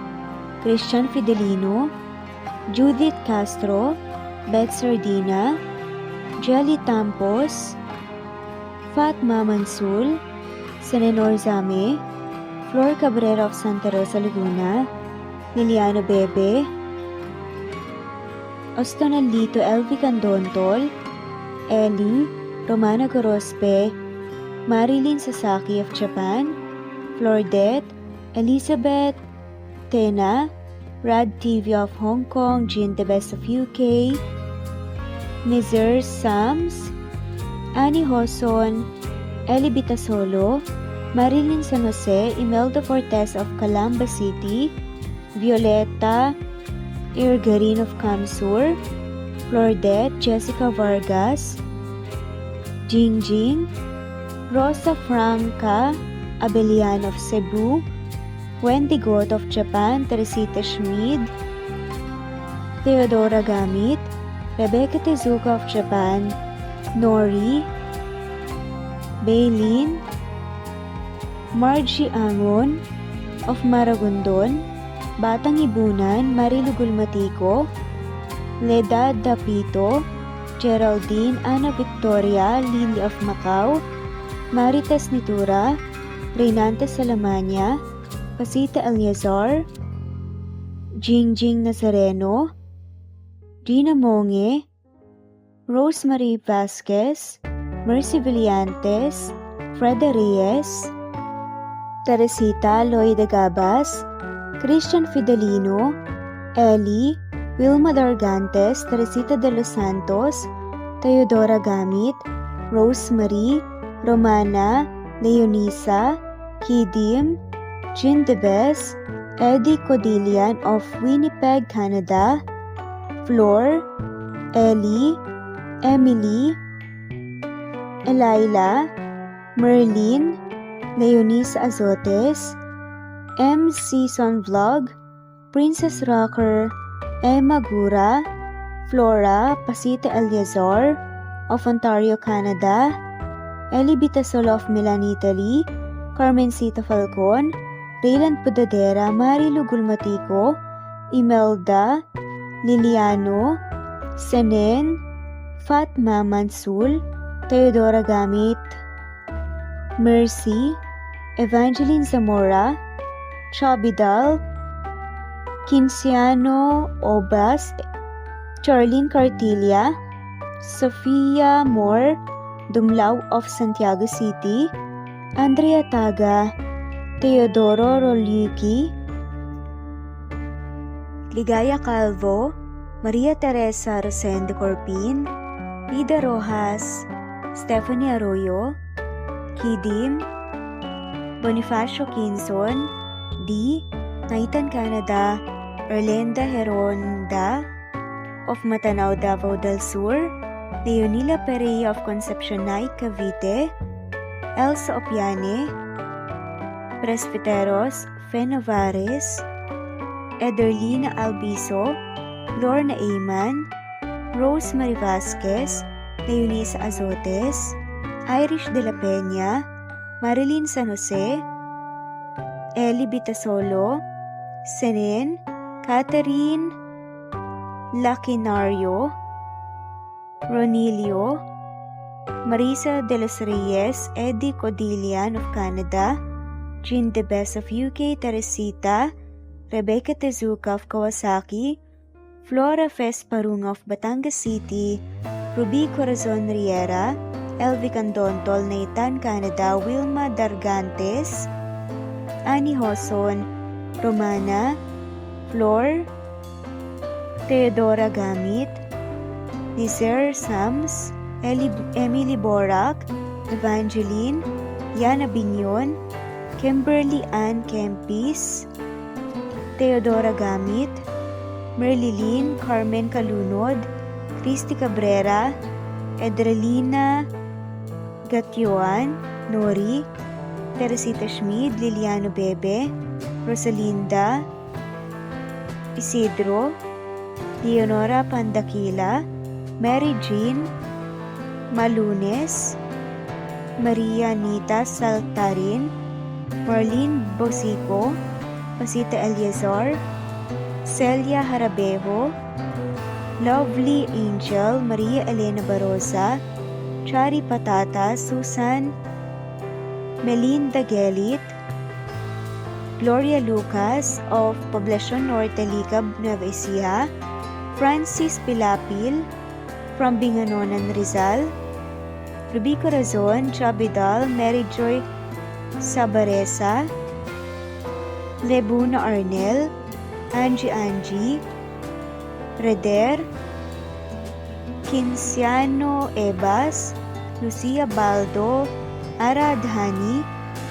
Christian Fidelino, Judith Castro, Beth Sardina, Jelly Tampos, Fatma Mansul, Senenor Zame, Flor Cabrera of Santa Rosa, Laguna, Liliano Bebe, Ostonalito Elvi Candontol, Eli, Romana Gorospe, Marilyn Sasaki of Japan, Flordet, Elizabeth, Tena, Rad TV of Hong Kong, Jean the Best of UK, Nizar Sams, Annie Hoson, Eli Bitasolo, Marilyn San Jose, Imelda Fortes of Calamba City, Violeta Irgarin of Kamsur, Flordet, Jessica Vargas, Jingjing, Rosa Franca Abelian of Cebu, Wendy Goth of Japan, Teresita Schmid, Theodora Gamit, Rebecca Tezuka of Japan, Nori, Baylin, Margie Angon of Maragondon, Batang Ibunan, Marilu Gulmatiko, Leda Dapito, Geraldine Ana Victoria, Lily of Macau, Marites Nitura, Reynante Salamanya, Pasita Eliazar, Jingjing Nazareno, Gina Monge, Rosemary Vasquez, Mercy Villantes, Freda Reyes, Teresita Loida Gabas, Christian Fidelino, Eli, Wilma Dargantes, Teresita de los Santos, Teodora Gamit, Rosemary, Romana, Leonisa, Kidim, Jean Debes, Eddie Codillian of Winnipeg, Canada, Flor, Ellie, Emily, Elila, Merlin, Leonisa Azotes, M. Season Vlog, Princess Rocker, Emma Gura, Flora Pasita Eliazar of Ontario, Canada, Eli Bitasolo of Milan, Italy, Carmencita Falcon, Raylan Pudadera, Marilu Gulmatico, Imelda, Liliano, Senen, Fatma Mansul, Teodora Gamit, Mercy, Evangeline Zamora, Chabidal, Kinciano Obas, Charlene Cartilla, Sofia Moore, Dumlao of Santiago City, Andrea Taga, Teodoro Roliuki, Ligaya Calvo, Maria Teresa Rosende Corpin, Ida Rojas, Stephanie Arroyo, Kidim, Bonifacio Quinzon, D. Naitan Canada, Erlenda Heronda of Matanao, Davao del Sur, Leonila Perea of Concepcion Nay, Cavite, Elsa Opiane, Presbiteros, Fenovares, Ederlina Albiso, Lorna Ayman, Rosemary Vasquez, Leonisa Azotes, Irish de la Peña, Marilyn San Jose, Eli Bitasolo, Senen, Catherine Lacinario, Ronilio, Marisa de los Reyes, Eddie Codillian of Canada, Jean Debes of UK, Teresita, Rebecca Tezuka of Kawasaki, Flora Fes Parung of Batangas City, Ruby Corazon Riera, Elvi Candontol, Nathan Canada, Wilma Dargantes, Annie Hoson, Romana, Flor, Teodora Gamit, Nizer Sams, Emily Borak, Evangeline, Yana Binyon, Kimberly Ann Kempis, Teodora Gamit, Merlilyn Carmen Calunod, Christy Cabrera, Edrelina Gatyoan, Nori, Teresita Schmid, Liliano Bebe, Rosalinda, Isidro, Leonora Pandakila, Mary Jean, Malunes, Maria Anita Saltarin, Marlene Bosico, Pasita Eliazar, Celia Harabejo, Lovely Angel, Maria Elena Barosa, Chari Patata, Susan, Melinda Gelit, Gloria Lucas of Poblacion Norte, Licab, Nueva Ecija, Francis Pilapil from Binganonan, Rizal, Ruby Corazon, Chabidal, Mary Joy Sabaresa, Lebuna Arnel, Angie, Reder, Kinciano Ebas, Lucia Baldo, Ara Adhani,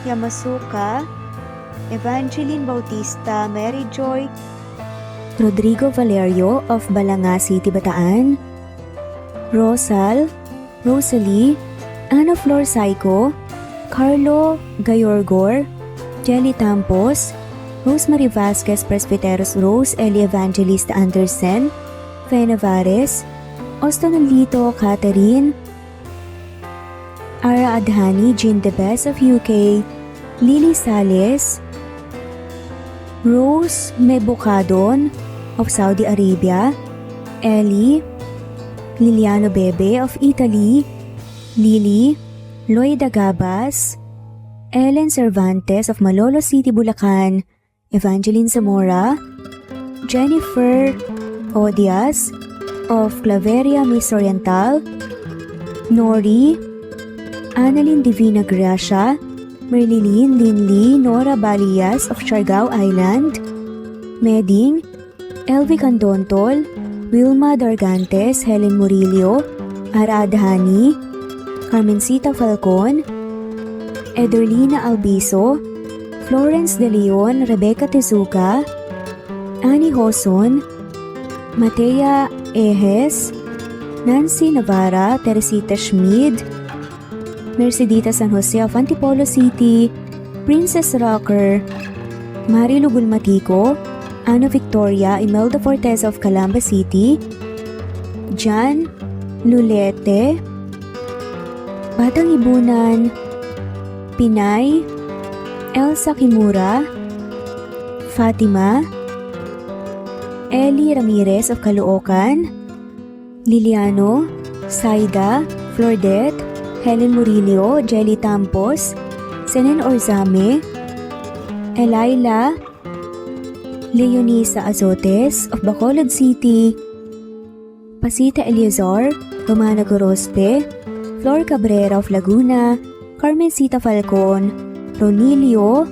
Yamasuka, Evangeline Bautista, Mary Joy, Rodrigo Valerio of Balanga City, Bataan, Rosal, Rosalie, Ana Flor Saico, Carlo Gayorgor, Jelly Tampos, Rosemary Vasquez Presbiteros Rose, Eli Evangelista Anderson, Fe Navares, Ostonolito Catherine, Ara Adhani, Jean Debes of UK, Lily Sales, Rose Mebukadon of Saudi Arabia, Ellie, Liliano Bebe of Italy, Lily, Loida Gabas, Ellen Cervantes of Malolo City, Bulacan, Evangeline Zamora, Jennifer Odias of Claveria, Miss Oriental, Nori, Annalyn Divina Gracia, Merlilyn Linley, Nora Balias of Siargao Island, Meding, Elvi Candontol, Wilma Dargantes, Helen Murillo, Ara Adhani, Carmencita Falcon, Ederlina Albiso, Florence De Leon, Rebecca Tezuka, Annie Hoson, Matea Ejes, Nancy Navarra, Teresita Schmid, Mercedita San Jose of Antipolo City, Princess Rocker, Marilu Gulmatico, Ana Victoria, Imelda Fortes of Calamba City, Jan Lulete, Batang Ibunan, Pinay, Elsa Kimura, Fatima, Ellie Ramirez of Caloocan, Liliano, Saida, Flordet, Helen Murillo, Jelly Tampos, Senen Orzame, Elaila, Leonisa Azotes of Bacolod City, Pasita Eliazar, Romana Gorospe, Flor Cabrera of Laguna, Carmencita Falcon, Ronilio,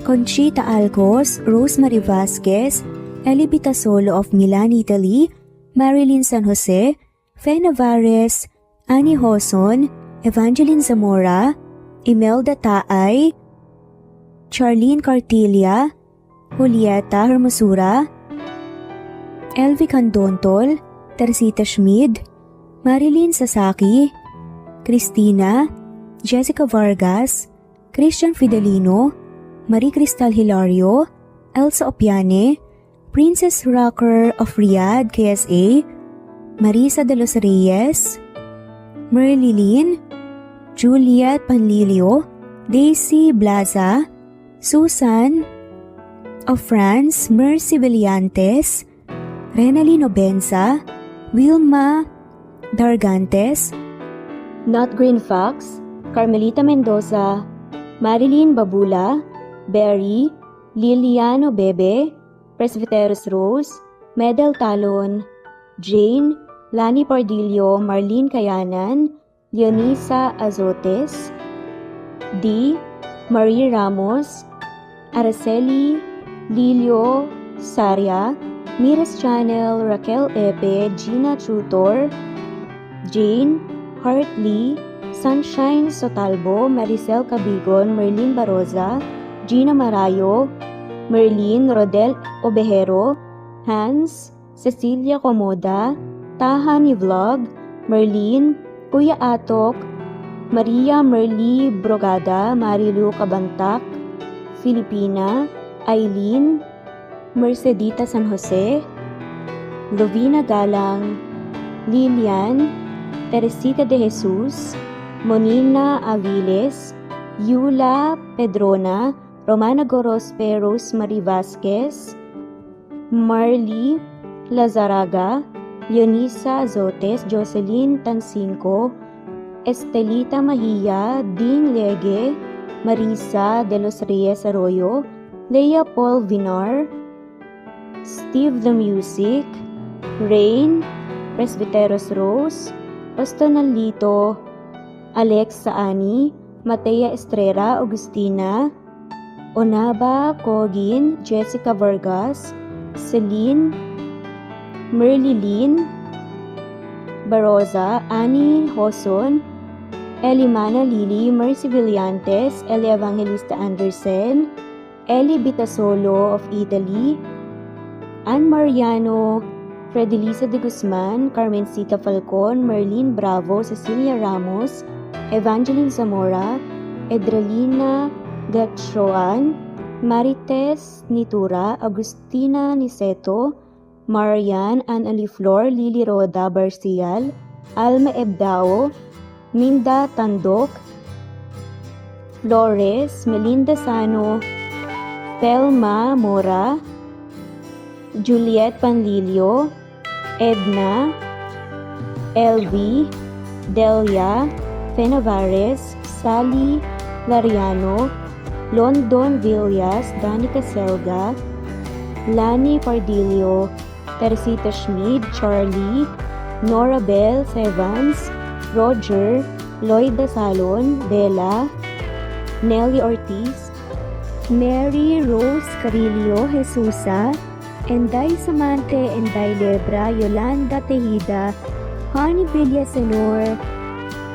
Conchita Alcos, Rosemary Vasquez, Eli Bitasolo of Milan, Italy, Marilyn San Jose, Fe Navares, Annie Hoson, Evangeline Zamora, Imelda Taay, Charlene Cartilla, Julieta Hermosura, Elvi Candontol, Teresita Schmid, Marilyn Sasaki, Christina, Jessica Vargas, Christian Fidelino, Marie Cristal Hilario, Elsa Opiane, Princess Rocker of Riyadh, KSA, Marisa de los Reyes, Merlilyn, Juliet Panlilio, Daisy Blaza, Susan of France, Mercy Villantes, Renalyn Obenza, Wilma Dargantes, Not Green Fox, Carmelita Mendoza, Marilyn Babula, Berry, Liliano Bebe, Presbyteros Rose, Medel Talon, Jane, Lani Pardillo, Marlene Kayanan, Leonisa Azotes, D. Marie Ramos, Araceli Lilio Saria, Miras Channel, Raquel Epe, Gina Tutor, Jane Hartley, Sunshine Sotalbo, Maricel Cabigon, Merlin Baroza, Gina Marayo, Merlin Rodel Obejero, Hans, Cecilia Comoda, Taha ni Vlog, Merlin, Kuya Atok, Maria Merly Brogada, Marilu Cabantac, Filipina, Eileen, Mercedita San Jose, Lovina Galang, Lilian, Teresita de Jesus, Monina Aviles, Yula Pedrona, Romana Gorospe, Rosemary Vasquez, Marley Lazaraga, Leonisa Azotes, Jocelyn Tancinco, Estelita Mahia, Ding Lege, Marisa de los Reyes Arroyo, Leia Paul Vinar, Steve the Music, Rain, Presbyteros Rose, Ostonalito, Alex Saani, Matea Estrera, Agustina, Onaba Cogin, Jessica Vargas, Celine, Merlilyn Baroza, Annie Hoson, Elimana Lili, Mercy Villantes, Eli Evangelista Anderson, Eli Bitasolo of Italy, Ann Mariano, Fredelisa de Guzman, Carmencita Falcon, Merlin Bravo, Cecilia Ramos, Evangeline Zamora, Edralina Gatchoan, Marites Nitura, Agustina Niceto, Marian, Ann Aliflor, Lily Roda Barcial, Alma Ebdao, Minda Tandok, Flores, Melinda Sano, Thelma Mora, Juliet Panlilio, Edna, LV, Delia, Fenavares, Sally Lariano, London Villas, Danica Selga, Lani Pardillo, Teresita Schmid, Charlie, Nora Bell Evans, Roger, Lloyd Salon, Bella, Nelly Ortiz, Mary Rose Carillo Jesusa, Enday Samante, Enday Lebra, Yolanda Tejida, Honey Villasenor,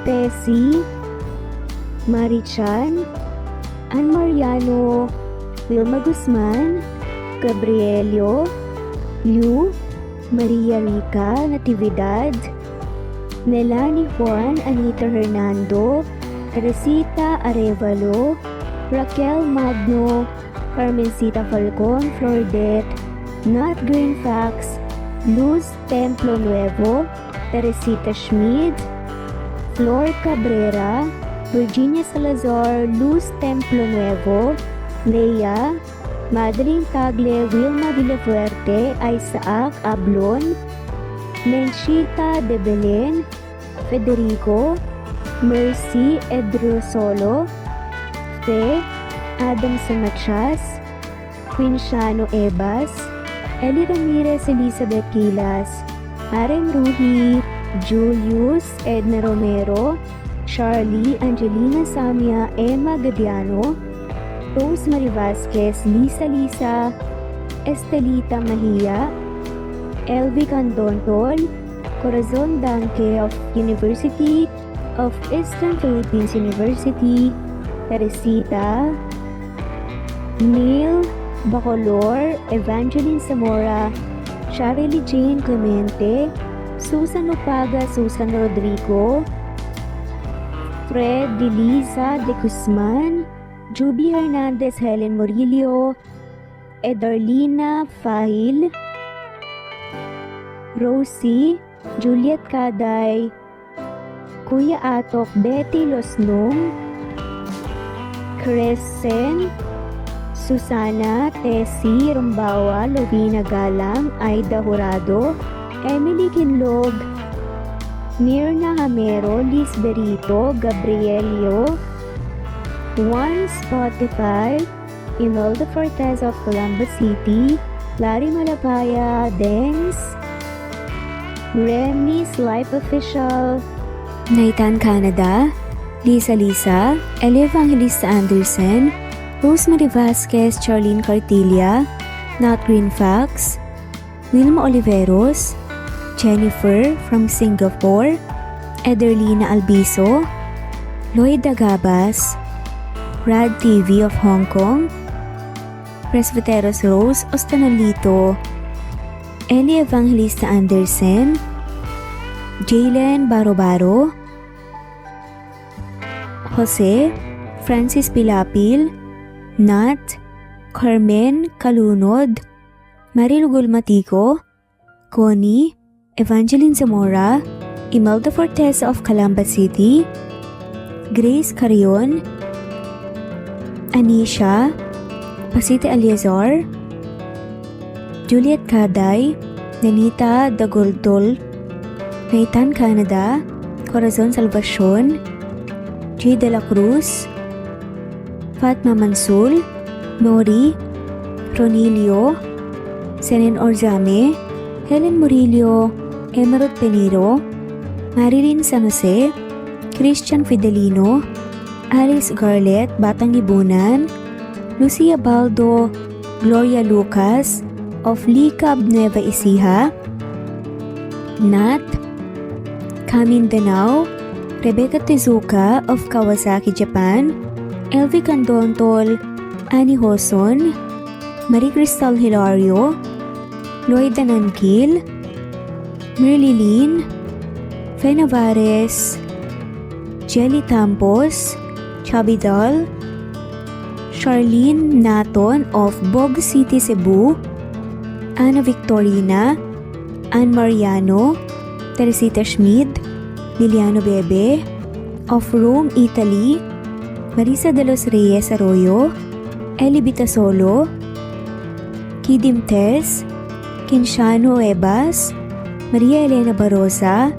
Tessie, Marichan, Ann Mariano, Wilma Guzman, Gabrielio, Liu, Maria Rica Natividad, Melanie Juan, Anita Hernando, Teresita Arevalo, Raquel Magno, Carmencita Falcon, Flordet, Not Green Fox, Luz Templo Nuevo, Teresita Schmid, Flor Cabrera, Virginia Salazar, Luz Templo Nuevo, Leia, Madeline Tagle, Wilma Villafuerte, Isaac Ablon, Menchita de Belen, Federico, Mercy Edrosolo, Fe, Adam Samachas, Quinciano Ebas, Eli Ramirez Elizabeth Quilas, Aren Ruhi, Julius Edna Romero, Charlie Angelina Samia, Emma Gadiano, Rosemary Vasquez, Lisa, Estelita Mahia, Elvi Candontol, Corazon Danke of University of Eastern Philippines University, Teresita, Neil Bacolor, Evangeline Zamora, Charlie Jane Clemente, Susan Upaga, Susan Rodrigo, Fred Deliza de Guzman, Juby Hernandez, Helen Murillo, Edarlina Fahil, Rosie, Juliet Kaday, Kuya Atok, Betty Losnong, Crescent, Susana, Tessie Rumbawa, Lovina Galang, Aida Jurado, Emily Kinlog, Mirna Hamero, Liz Berito, Gabrielio, Juan Spotify, Imelda Fortes of Columbus City, Larry Malapaya, Dengs, Remy's Life Official, Nathan Canada, Lisa, Eli Evangelista Anderson, Rosemary Vasquez, Charlene Cartilla, Nat Greenfax, Wilma Oliveros, Jennifer from Singapore, Ederlina Albiso, Lloyd Dagabas, Rad TV of Hong Kong, Presbyteros Rose Ostanolito, Eli Evangelista Anderson, Jalen Baro, Jose, Francis Pilapil, Nat, Carmen Kalunod, Marilu Gulmatico, Connie, Evangeline Zamora, Imelda Fortes of Calamba City, Grace Carion, Anisha, Pasite Aliazar, Juliet Kaday, Nanita Dagoldol, Nathan Canada, Corazon Salvacion, J. De La Cruz, Fatma Mansul, Nori, Ronilio, Senen Orzame, Helen Murillo, Emerald Peniro, Marilyn San Jose, Christian Fidelino, Alice Garlet, Batang Libunan, Lucia Baldo, Gloria Lucas of Likab Nueva Ecija, Nat, Kamindanao, Rebecca Tezuka of Kawasaki, Japan, Elvi Candontol, Annie Hoson, Marie Cristal Hilario, Lloyd Danankil, Merlilin, Fe Navares, Jelly Tampos, Chubby Doll, Charlene Naton of Bog City, Cebu, Ana Victorina, Ann Mariano, Teresita Schmid, Liliano Bebe, of Rome, Italy, Marisa de los Reyes Arroyo, Eli Bitasolo, Kidim Tess, Kinciano Ebas, Maria Elena Barosa,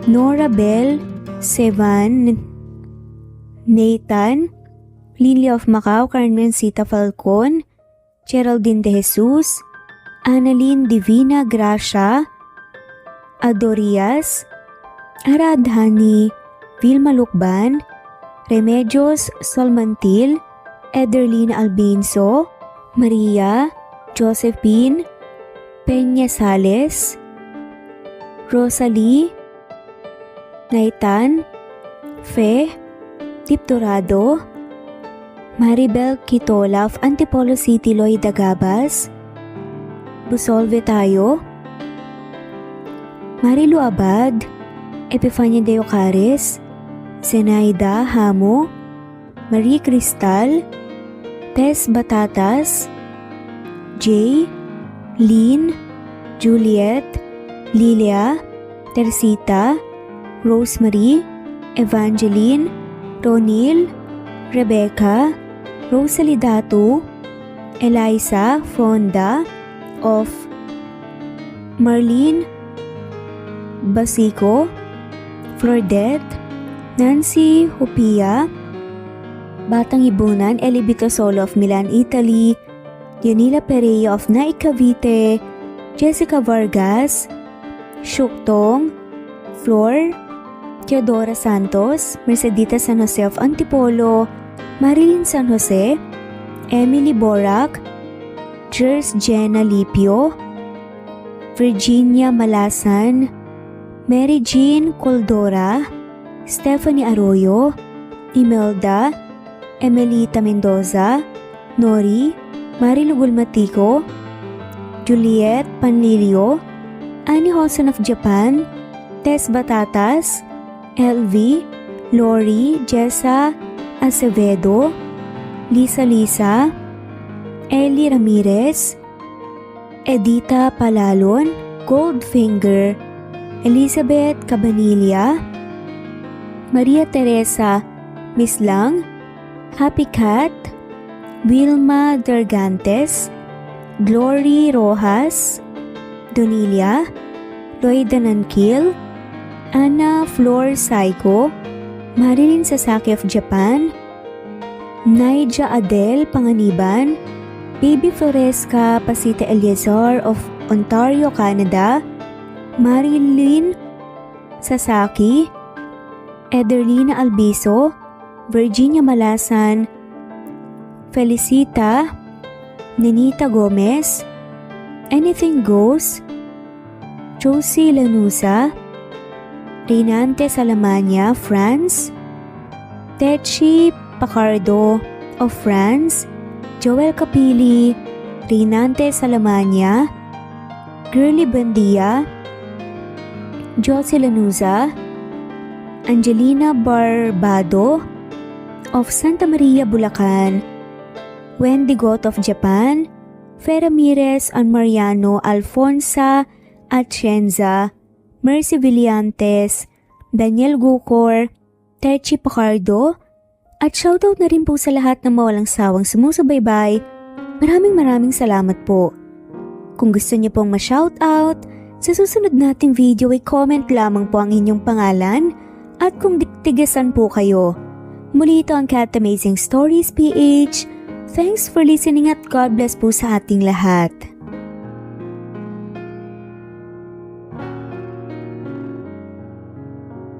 Nora Bell, Sevan, Nathan, Lilia of Macau, Carmen Sita Falcon, Geraldine De Jesus, Annalyn Divina Gracia, Adorias, Aradhani, Vilma Lukban, Remedios Solmantil, Ederlina Albinso, Maria, Josephine, Peña Sales, Rosalie, Naitan, Fe, Tip Dorado, Maribel Quitola of Antipolo City, Lloyd Dagabas, Busolve Tayo, Marilu Abad, Epifania de Ocares, Zenaida Hamo, Marie Cristal, Tess Batatas, Jay, Lynn, Juliet, Lilia, Teresita, Rosemary, Evangeline, Ronil, Rebecca, Rosalie Datu, Eliza Fronda of Marlene Basico, Flordette, Nancy Hupia, Batang Ibunan, Eli Bitasolo of Milan, Italy, Yanila Pereira of Naik Cavite, Jessica Vargas, Shuktong, Flor, Teodora Santos, Mercedita San Jose of Antipolo, Marilyn San Jose, Emily Borac, Jers Jenna Lipio, Virginia Malasan, Mary Jean Coldora, Stephanie Arroyo, Imelda, Emelita Mendoza, Nori, Marilu Gulmatico, Juliet Panlilio, Annie Holson of Japan, Tess Batatas, LV, Lori, Jessa Acevedo, Lisa, Ellie Ramirez, Edita Palalon, Goldfinger, Elizabeth Cabanilla, Maria Teresa Mislang, Happy Cat, Wilma Dargantes, Glory Rojas, Donilia, Loida Nankil, Anna Flor Saiko, Marilyn Sasaki of Japan, Naija Adele Panganiban, Baby Floresca Pasita Eliazar of Ontario, Canada, Marilyn Sasaki, Ederlina Albiso, Virginia Malasan, Felicita, Nenita Gomez, Anything Goes, Josie Lanusa, Rinante Salamania, France, Techi Pacardo of France, Joel Capili, Rinante Salamania, Girly Bandia, Josie Lanusa, Angelina Barbado of Santa Maria, Bulacan, Wendy Got of Japan, Fe Ramirez and Mariano Alfonsa Atienza, Mercy Villantes, Daniel Gucor, Techi Pacardo, at shoutout na rin po sa lahat ng mawalang sawang sumusubaybay. Maraming salamat po. Kung gusto niyo pong ma-shoutout, sa susunod nating video ay comment lamang po ang inyong pangalan at kung tigasan po kayo. Muli ito ang Cat Amazing Stories PH. Thanks for listening at God bless po sa ating lahat.